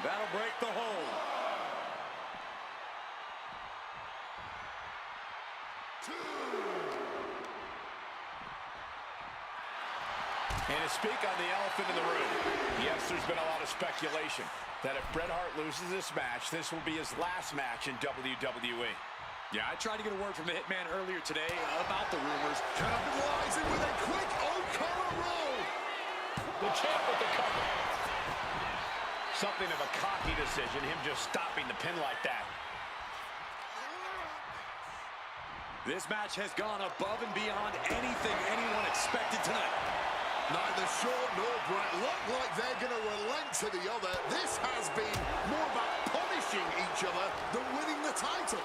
That'll break the hold. And to speak on the elephant in the room, yes, there's been a lot of speculation that if Bret Hart loses this match, this will be his last match in WWE. Yeah, I tried to get a word from the Hitman earlier today about the rumors. Capitalizing with a quick O'Connor roll. The champ with the cover. Something of a cocky decision, him just stopping the pin like that. This match has gone above and beyond anything anyone expected tonight. Neither Shawn nor Bret look like they're going to relent to the other. This has been more about punishing each other than winning the title.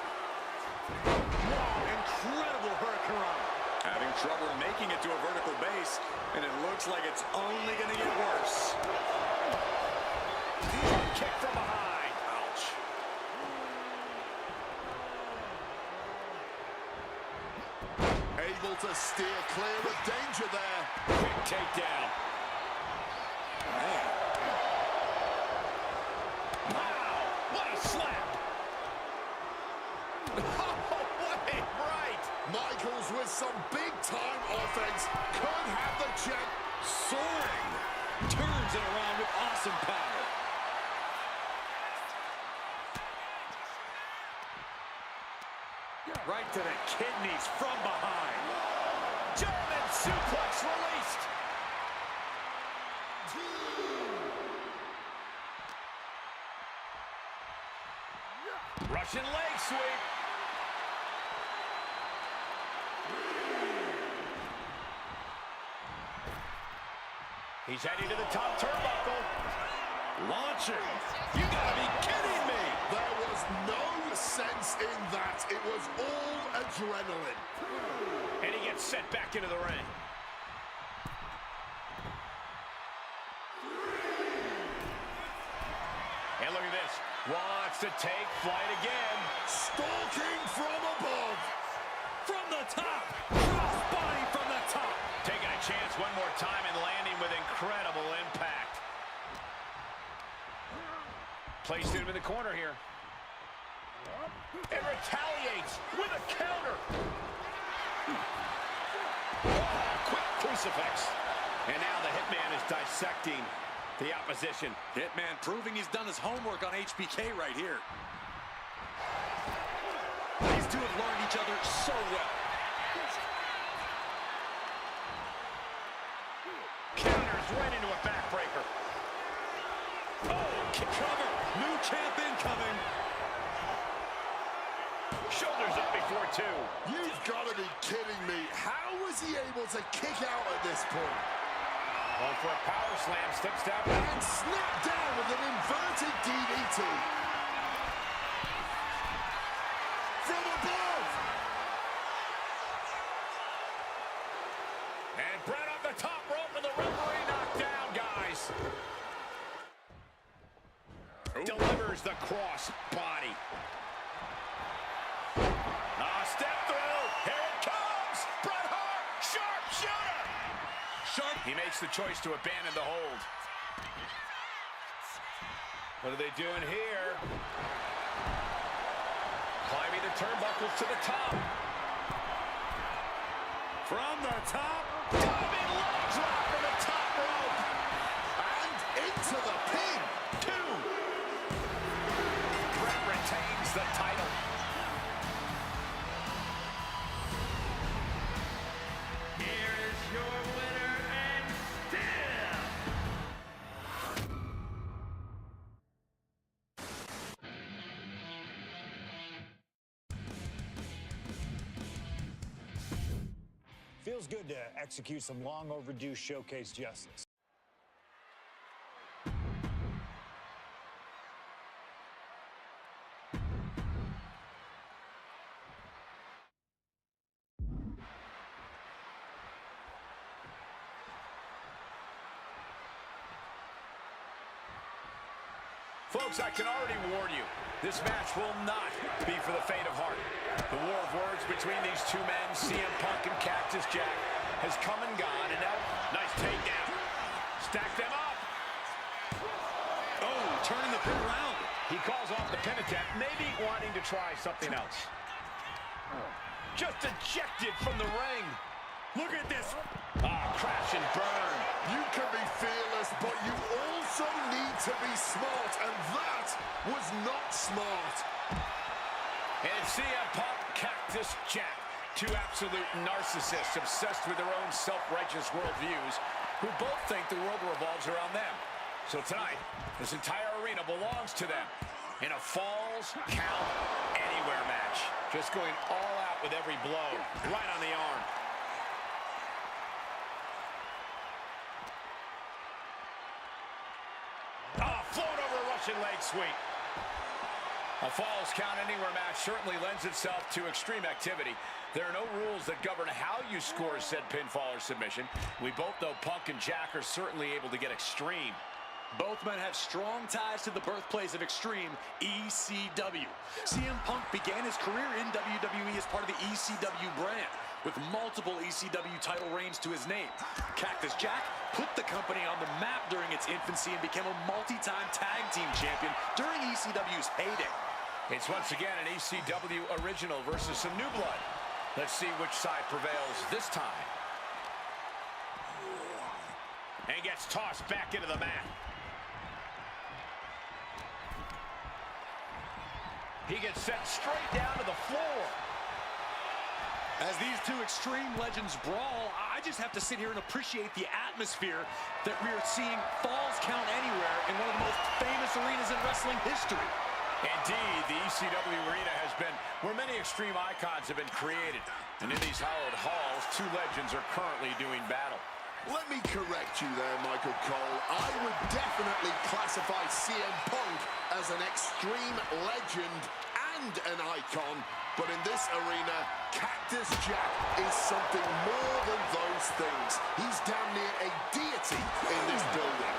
Wow, incredible hurricanrana. Having trouble making it to a vertical base, and it looks like it's only going to get worse. Kick from behind. Ouch. Able to steer clear of danger there. Quick takedown. Wow, what a slap. What a right. Michaels with some big-time offense. Could have the champ Soaring. Turns it around with awesome power. Right to the kidneys from behind. German suplex released. Russian leg sweep. He's heading to the top turnbuckle. Launching. You gotta be kidding me. There was no sense in that. It was all adrenaline. And he gets sent back into the ring. looks to take flight again. Stalking from above. From the top. Crossbody from the top. Taking a chance one more time and landing with incredible impact. Placed him in the corner here. And retaliates with a counter. Oh, quick crucifix. And now the Hitman is dissecting the opposition. Hitman proving he's done his homework on HBK right here. These two have learned each other so well. Counters right into a backbreaker. Oh, Cover. New champ incoming. Shoulders up before two. You've got to be kidding me. How was he able to kick out at this point? Going for a power slam, slips down. And snapped down with an inverted DDT. From above. And Brett on the top rope and the referee knocked down, guys. Delivers the cross body. Step through. Here it comes. Bret Hart. Sharp shooter. Sharp. He makes the choice to abandon the hold. What are they doing here? Climbing the turnbuckles to the top. From the top. Diving leg drop from the top rope. And into the pin. 2. Bret retains the title. Here is your winner and still Feels good to execute some long overdue showcase justice. Folks, I can already warn you, this match will not be for the fate of Hart. The war of words between these two men, CM Punk and Cactus Jack, has come and gone, and now, nice takedown. Stack them up. Oh, turning the pin around. He calls off the pin attempt, maybe wanting to try something else. Just ejected from the ring. Look at this. Crash and burn. You can be fearless, but you also need to be smart, and that was not smart. And CM Punk, Cactus Jack, two absolute narcissists obsessed with their own self-righteous worldviews who both think the world revolves around them. So tonight, this entire arena belongs to them in a Falls Count Anywhere match. Just going all out with every blow, right on the arm. Float over Russian leg sweep. A Falls Count Anywhere match certainly lends itself to extreme activity. There are no rules that govern how you score said pinfall or submission. We both know Punk and Jack are certainly able to get extreme. Both men have strong ties to the birthplace of Extreme, ECW. CM Punk began his career in WWE as part of the ECW brand, with multiple ECW title reigns to his name. Cactus Jack put the company on the map during its infancy and became a multi-time tag team champion during ECW's heyday. It's once again an ECW original versus some new blood. Let's see which side prevails this time. And gets tossed back into the mat. He gets sent straight down to the floor. As these two Extreme legends brawl, I just have to sit here and appreciate the atmosphere that we are seeing Falls Count Anywhere in one of the most famous arenas in wrestling history. Indeed, the ECW arena has been where many Extreme icons have been created. And in these hallowed halls, two legends are currently doing battle. Let me correct you there, Michael Cole. I would definitely classify CM Punk as an Extreme legend and an icon, but in this arena, Cactus Jack is something more than those things. He's damn near a deity in this building.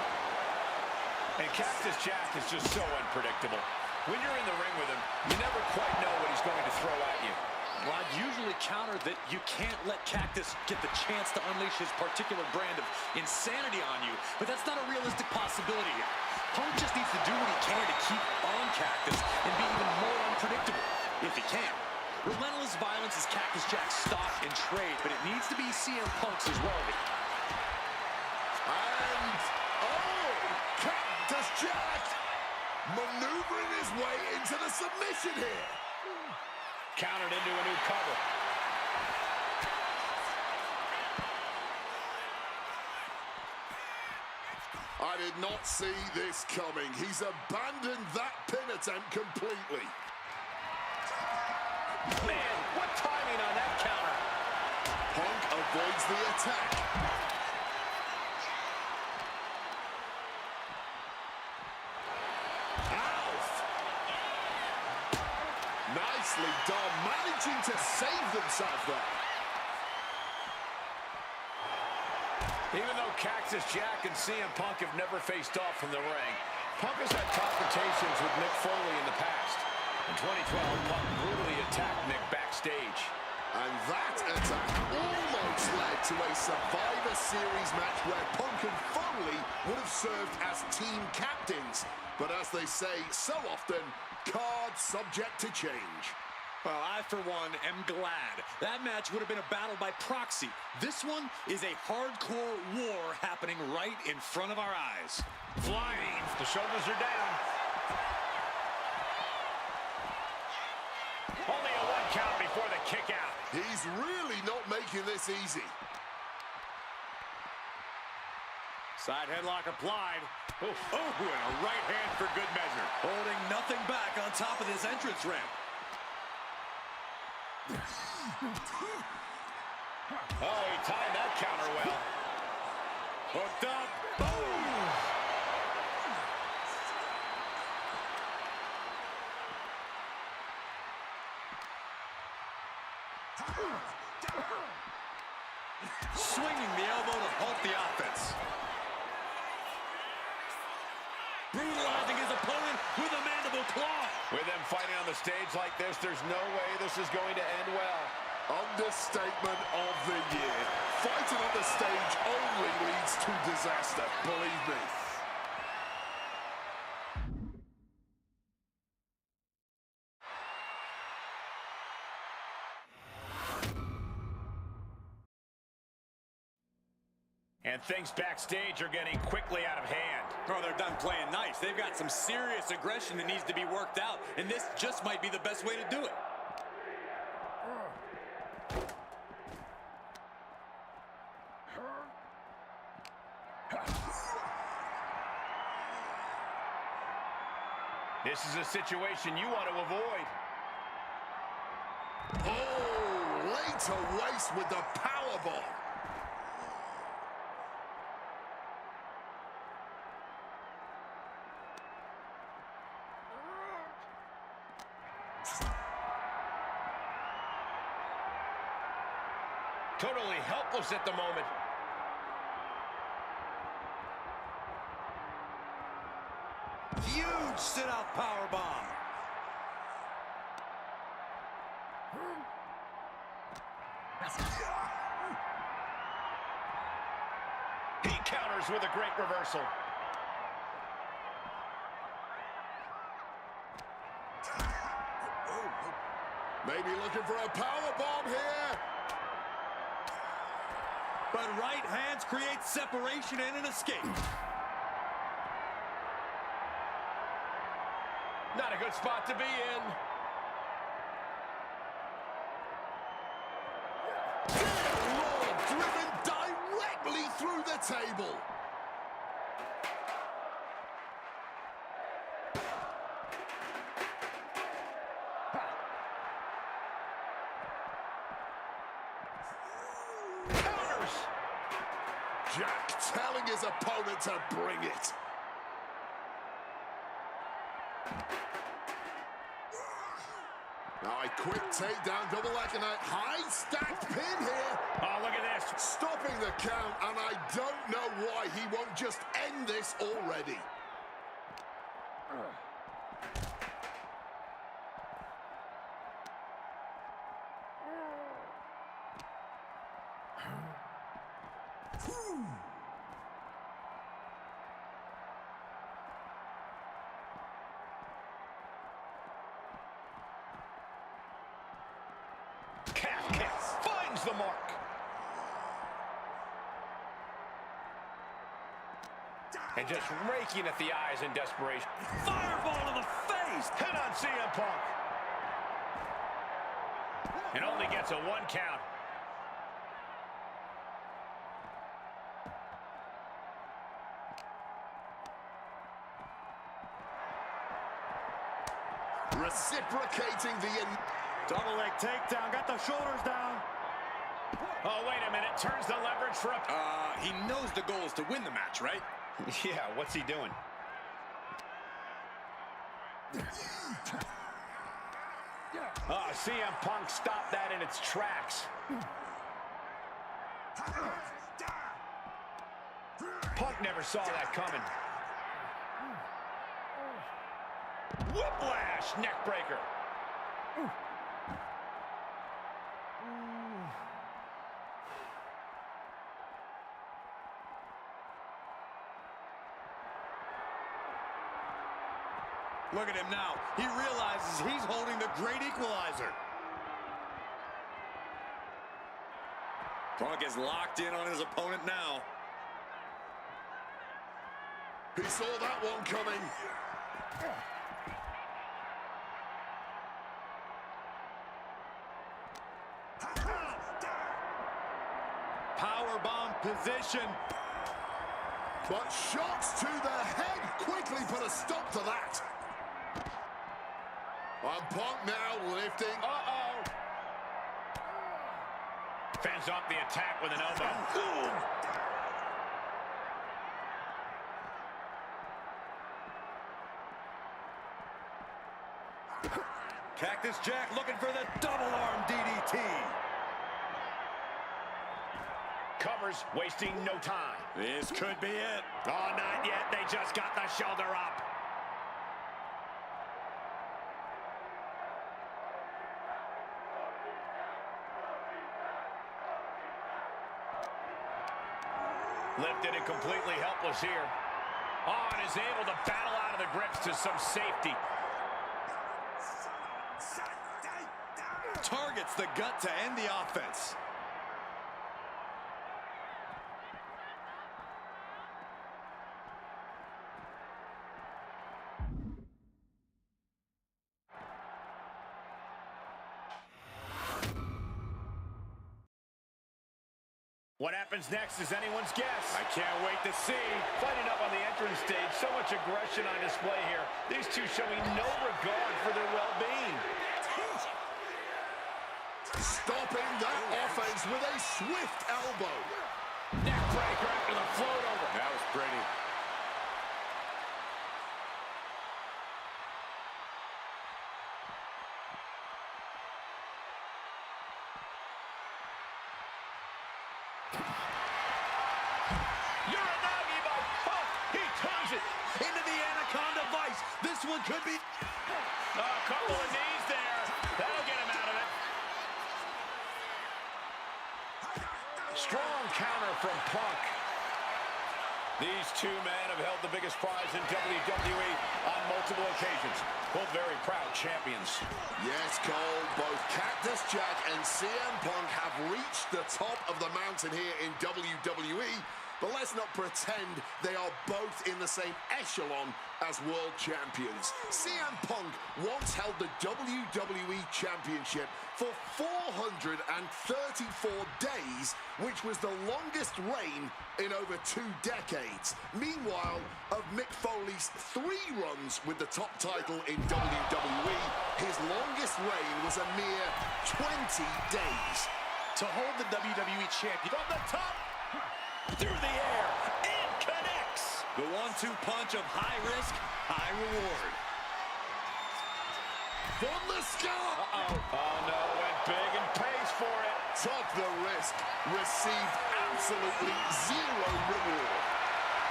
And Cactus Jack is just so unpredictable. When you're in the ring with him, you never quite know what he's going to throw at you. Well, I'd usually counter that you can't let Cactus get the chance to unleash his particular brand of insanity on you, but that's not a realistic possibility here. Punk just needs to do what he can to keep on Cactus and be even more unpredictable, if he can. Relentless violence is Cactus Jack's stock and trade, but it needs to be CM Punk's as well. And, oh, Cactus Jack maneuvering his way into the submission here. Countered into a new cover. I did not see this coming. He's abandoned that pin attempt completely. Man, what timing on that counter. Punk avoids the attack. Nicely done, managing to save themselves there. Even though Cactus Jack and CM Punk have never faced off from the ring, Punk has had confrontations with Mick Foley in the past. In 2012, Punk brutally attacked Mick backstage. And that attack almost led to a Survivor Series match where Punk and Foley would have served as team captains. But as they say so often, cards subject to change. Well, I, for one, am glad. That match would have been a battle by proxy. This one is a hardcore war happening right in front of our eyes. Flying, the shoulders are down. Only a 1 count before the kick out. He's really not making this easy. Side headlock applied. Oof. Oh, and a right hand for good measure. Holding nothing back on top of this entrance ramp. Oh, he timed that counter well. Hooked up. Boom! Swinging the elbow to halt the offense. Brutalizing his opponent with a mandible claw. With them fighting on the stage like this, there's no way this is going to end well. Understatement of the year. Fighting on the stage only leads to disaster, believe me. And things backstage are getting quickly out of hand. Oh, they're done playing nice. They've got some serious aggression that needs to be worked out, and this just might be the best way to do it. This is a situation you want to avoid. Oh, laid to waste with the powerbomb. Totally helpless at the moment. Huge sit-out powerbomb. He counters with a great reversal. Maybe looking for a powerbomb here. But right hands create separation and an escape. Not a good spot to be in. Dear Lord, driven directly through the table. Counters. Jack telling his opponent to bring it. Now a quick takedown, double leg and a high stacked pin here. Oh, look at this. Stopping the count, and I don't know why he won't just end this already. Calf kick finds the mark. And just raking at the eyes in desperation. Fireball to the face. Hit on CM Punk. And only gets a 1 count. Reciprocating the... Double leg takedown, got the shoulders down. Oh, wait a minute. Turns the leverage for a... He knows the goal is to win the match, right? Yeah, what's he doing? CM Punk stopped that in its tracks. Punk never saw that coming. Whiplash neckbreaker. Look at him now. He realizes he's holding the great equalizer. Punk is locked in on his opponent now. He saw that one coming. Powerbomb position. But shots to the head quickly put a stop to that. And Punk now lifting. Uh-oh. Fends off the attack with an elbow. Cactus Jack looking for the double arm DDT. Covers, wasting no time. This could be it. Oh, not yet. They just got the shoulder up. Lifted and completely helpless here. Oh, and is able to battle out of the grips to some safety. Targets the gut to end the offense. What happens next is anyone's guess. I can't wait to see. Fighting up on the entrance stage, so much aggression on display here. These two showing no regard for their well-being. Stopping that offense with a swift elbow. Neck breaker after the float over. That was pretty. Uranagi by Punk. He turns it Into the Anaconda Vice. This one could be... a couple of knees there. That'll get him out of it. Strong counter from Punk. These two men have held the biggest prize in WWE on multiple occasions. Both very proud champions. Yes, Cole, both Cactus Jack and CM Punk have reached the top of the mountain here in WWE, but let's not pretend they are both in the same echelon as world champions. CM Punk once held the WWE Championship for 434 days, which was the longest reign in over 2 decades. Meanwhile, of Mick Foley's 3 runs with the top title in WWE, his longest reign was a mere 20 days. To hold the WWE champion From the top, through the air, and connects. the 1-2 punch of high risk, high reward. From the scalp. Oh no, went big and pays for it. Took the risk, received absolutely 0 reward.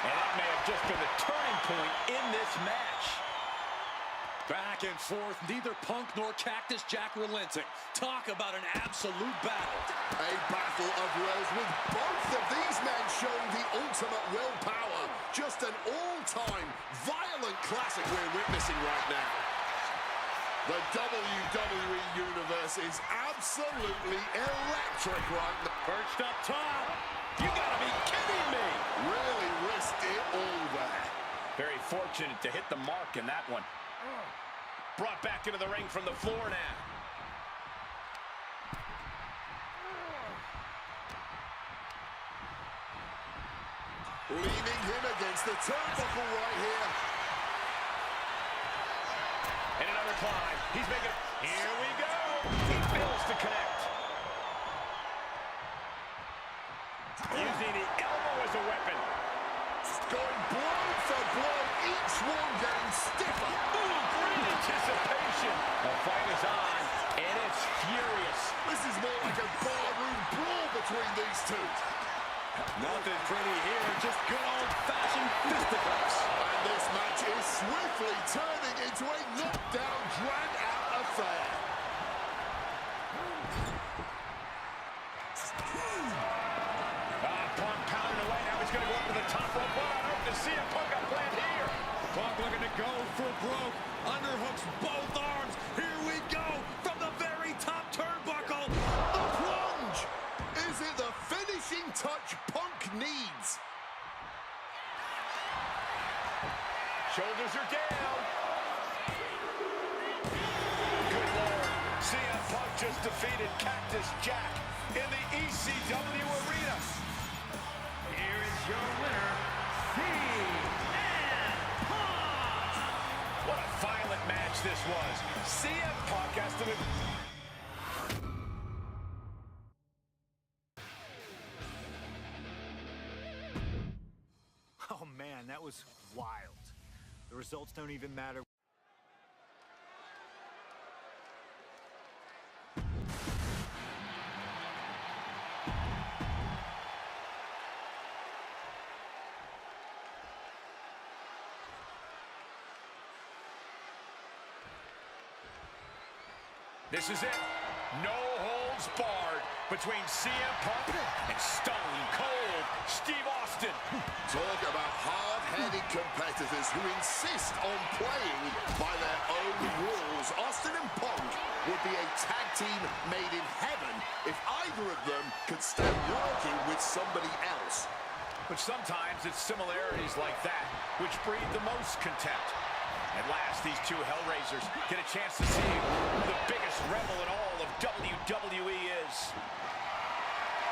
And that may have just been the turning point in this match. Back and forth, neither Punk nor Cactus Jack relenting. Talk about an absolute battle. A battle of wills with both of these men showing the ultimate willpower. Just an all-time violent classic we're witnessing right now. The WWE Universe is absolutely electric right now. Perched up top. You gotta be kidding me. Really risked it all there. Very fortunate to hit the mark in that one. Brought back into the ring from the floor now. Leaning him against the turnbuckle right here. And another climb. He's making... Here we go. He fails to connect. Using the elbow as a weapon. Going blow for blow, each one getting stiffer. Ooh, great anticipation. The fight is on, and it's furious. This is more like a barroom brawl between these two. Nothing pretty here, just good old-fashioned fisticuffs. And this match is swiftly turning into a knockdown, drag-out affair. Punk pounding away. Now he's going to go up to the top rope. Well, I hope to see a Punk up land here. Punk looking to go for broke. Underhooks both arms. Here we go from the very top turnbuckle. The plunge! Is it the finishing touch Punk needs? Shoulders are down. Good Lord. CM Punk just defeated Cactus Jack in the ECW arena. Here is your winner, CM Punk! What a violent match this was. CM Punk has to be... Oh man, that was wild. The results don't even matter. This is it. No holds barred between CM Punk and Stone Cold Steve Austin. Talk about hard-headed competitors who insist on playing by their own rules. Austin and Punk would be a tag team made in heaven if either of them could stand working with somebody else. But sometimes it's similarities like that which breed the most contempt. At last, these two Hellraisers get a chance to see who the biggest rebel in all of WWE is.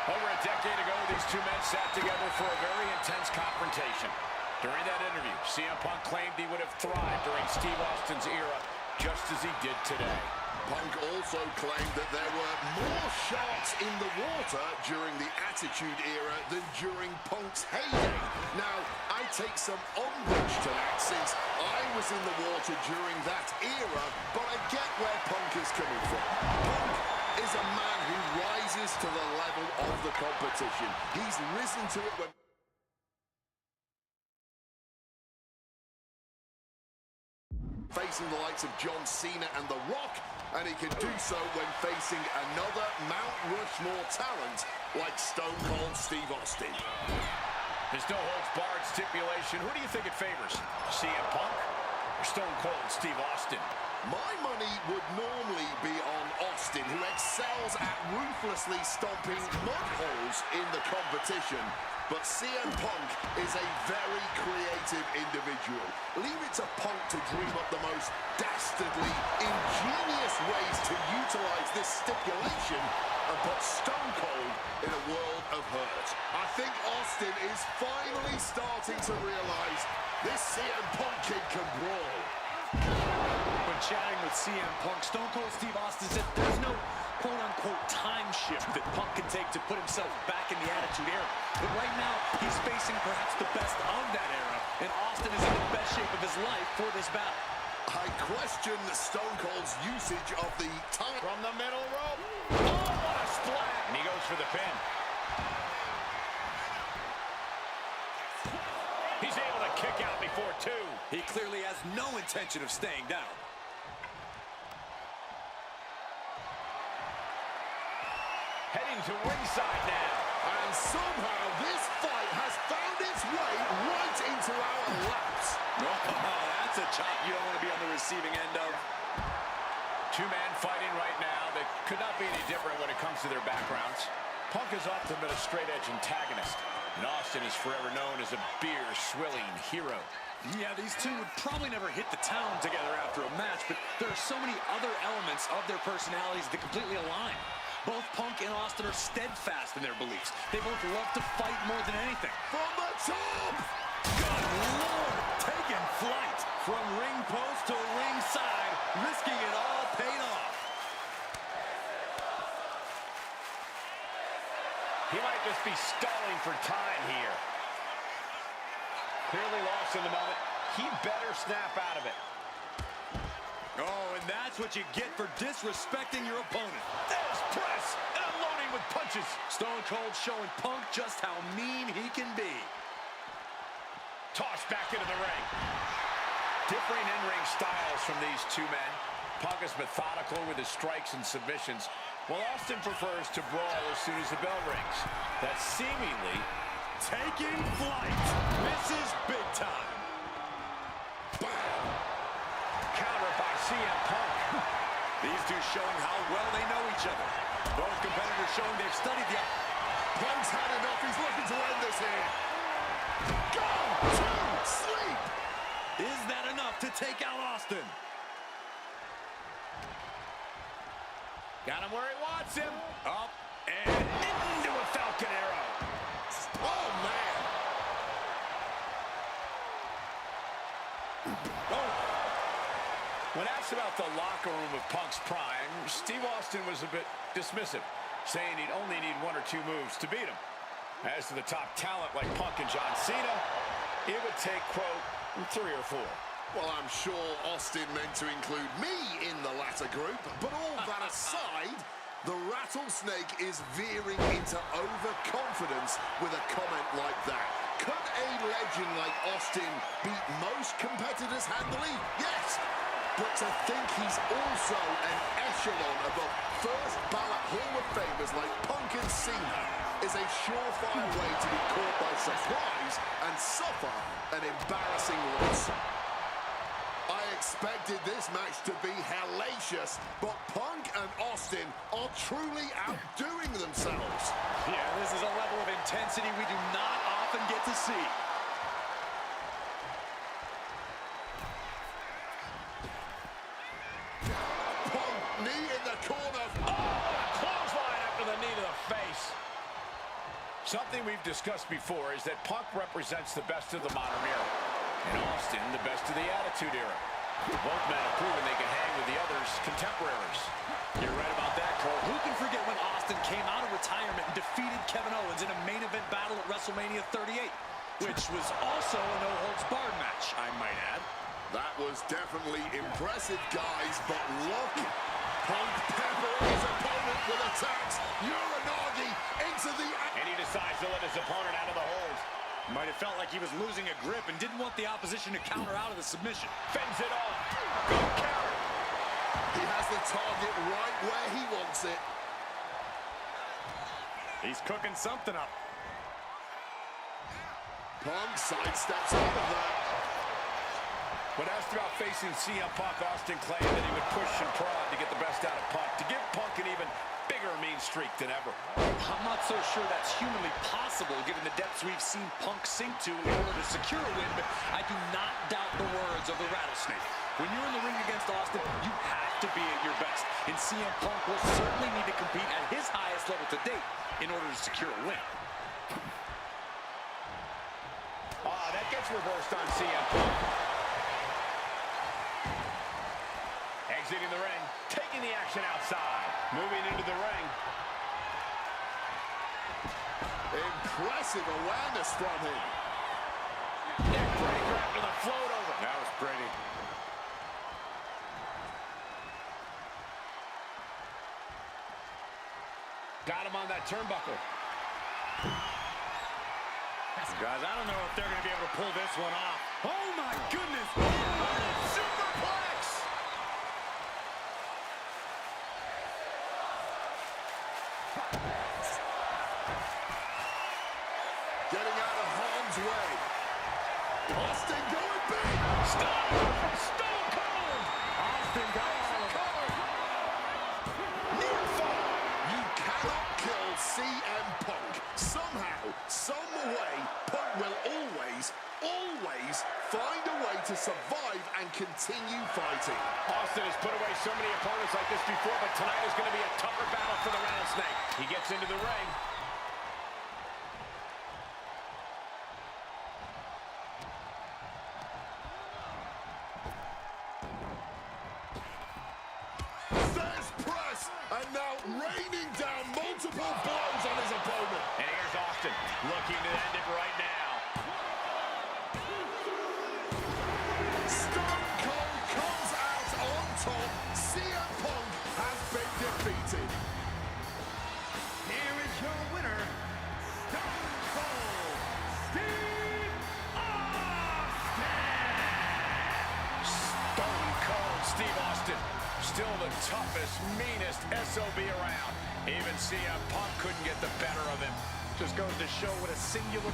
Over a decade ago, these two men sat together for a very intense confrontation. During that interview, CM Punk claimed he would have thrived during Steve Austin's era, just as he did today. Punk also claimed that there were more sharks in the water during the Attitude Era than during Punk's heyday. Now, I take some umbrage to that since I was in the water during that era, but I get where Punk is coming from. Punk is a man who rises to the level of the competition. He's risen to it when... facing the likes of John Cena and The Rock, and he can do so when facing another Mount Rushmore talent like Stone Cold Steve Austin. There's no holds barred stipulation. Who do you think it favors? CM Punk or Stone Cold Steve Austin? My money would normally be on Austin, who excels at ruthlessly stomping mud holes in the competition. But CM Punk is a very creative individual. Leave it to Punk to dream up the most dastardly, ingenious ways to utilize this stipulation and put Stone Cold in a world of hurt. I think Austin is finally starting to realize this CM Punk kid can brawl. When chatting with CM Punk, Stone Cold Steve Austin said there's no quote-unquote time shift that Punk can take to put himself back in the Attitude Era. But right now, he's facing perhaps the best of that era, and Austin is in the best shape of his life for this battle. I question Stone Cold's usage of the time. From the middle rope. Oh, what a splat! And he goes for the pin. He's able to kick out before two. He clearly has no intention of staying down. Heading to ringside now. And somehow this fight has found its way right into our laps. Oh, that's a chop you don't want to be on the receiving end of. Two men fighting right now that could not be any different when it comes to their backgrounds. Punk has often been a straight-edge antagonist, and Austin is forever known as a beer-swilling hero. Yeah, these two would probably never hit the town together after a match, but there are so many other elements of their personalities that completely align. Both Punk and Austin are steadfast in their beliefs. They both love to fight more than anything. From the top! Good Lord! Taking flight from ring post to ringside, risking it all paid off. He might just be stalling for time here. Clearly lost in the moment. He better snap out of it. Oh, and that's what you get for disrespecting your opponent. There's press and unloading with punches. Stone Cold showing Punk just how mean he can be. Tossed back into the ring. Differing in-ring styles from these two men. Punk is methodical with his strikes and submissions, while Austin prefers to brawl as soon as the bell rings. That's seemingly taking flight. This is big time. Bam! Counter by CM Punk. These two showing how well they know each other. Both competitors showing they've studied the... Punk's had enough. He's looking to end this here. Go to sleep. Is that enough to take out Austin? Got him where he wants him. Up and Into a Falcon Arrow. Oh, man. Oh. When asked about the locker room of Punk's prime, Steve Austin was a bit dismissive, saying he'd only need one or two moves to beat him. As to the top talent like Punk and John Cena, it would take, quote, 3 or 4. Well, I'm sure Austin meant to include me in the latter group, but all that aside, the rattlesnake is veering into overconfidence with a comment like that. Could a legend like Austin beat most competitors handily? Yes! But to think he's also an echelon above first ballot Hall of Famers like Punk and Cena is a surefire way to be caught by surprise and suffer an embarrassing loss. I expected this match to be hellacious, but Punk and Austin are truly outdoing themselves. Yeah, this is a level of intensity we do not often get to see. Punk, knee in the corner. Clothesline after the knee to the face. Something we've discussed before is that Punk represents the best of the modern era, and Austin the best of the Attitude Era. Both men have proven they can hang with the others' contemporaries. You're right about that, Cole. Who can forget when Austin came out of retirement and defeated Kevin Owens in a main event battle at WrestleMania 38, which was also a no-holds-barred match, I might add. That was definitely impressive, guys, but look. Punk peppering his opponent with attacks. Uranagi into the... And he decides to let his opponent out of the hold. Might have felt like he was losing a grip and didn't want the opposition to counter out of the submission. Fends it off. Good counter. He has the target right where he wants it. He's cooking something up. Punk sidesteps out of that. When asked about facing CM Punk, Austin claimed that he would push and prod to get the best out of Punk, to give Punk an even bigger mean streak than ever. I'm not so sure that's humanly possible given the depths we've seen Punk sink to in order to secure a win, but I do not doubt the words of the Rattlesnake. When you're in the ring against Austin, you have to be at your best, and CM Punk will certainly need to compete at his highest level to date in order to secure a win. That gets reversed on CM Punk. Exiting the ring, taking the action outside, moving into the ring. Impressive awareness from him. Neckbreaker after the float over. That was pretty. Got him on that turnbuckle. Guys, I don't know if they're going to be able to pull this one off. Oh, my goodness. Superplex. Getting out of harm's way. Austin going big. Stone Cold. Austin got covered. Near fall. You cannot kill CM Punk. Somehow, some way, Punk will always find a way to survive and continue fighting. Austin has put away so many opponents like this before, but tonight is going to be a tougher battle for the Rattlesnake. He gets into the ring. There's press, and now raining down multiple blows on his opponent. And here's Austin, looking to end it right now. Stone Cold comes out on top. CM Punk has been defeated. Here is your winner, Stone Cold Steve Austin! Stone Cold Steve Austin, still the toughest, meanest SOB around. Even CM Punk couldn't get the better of him. Just goes to show what a singular...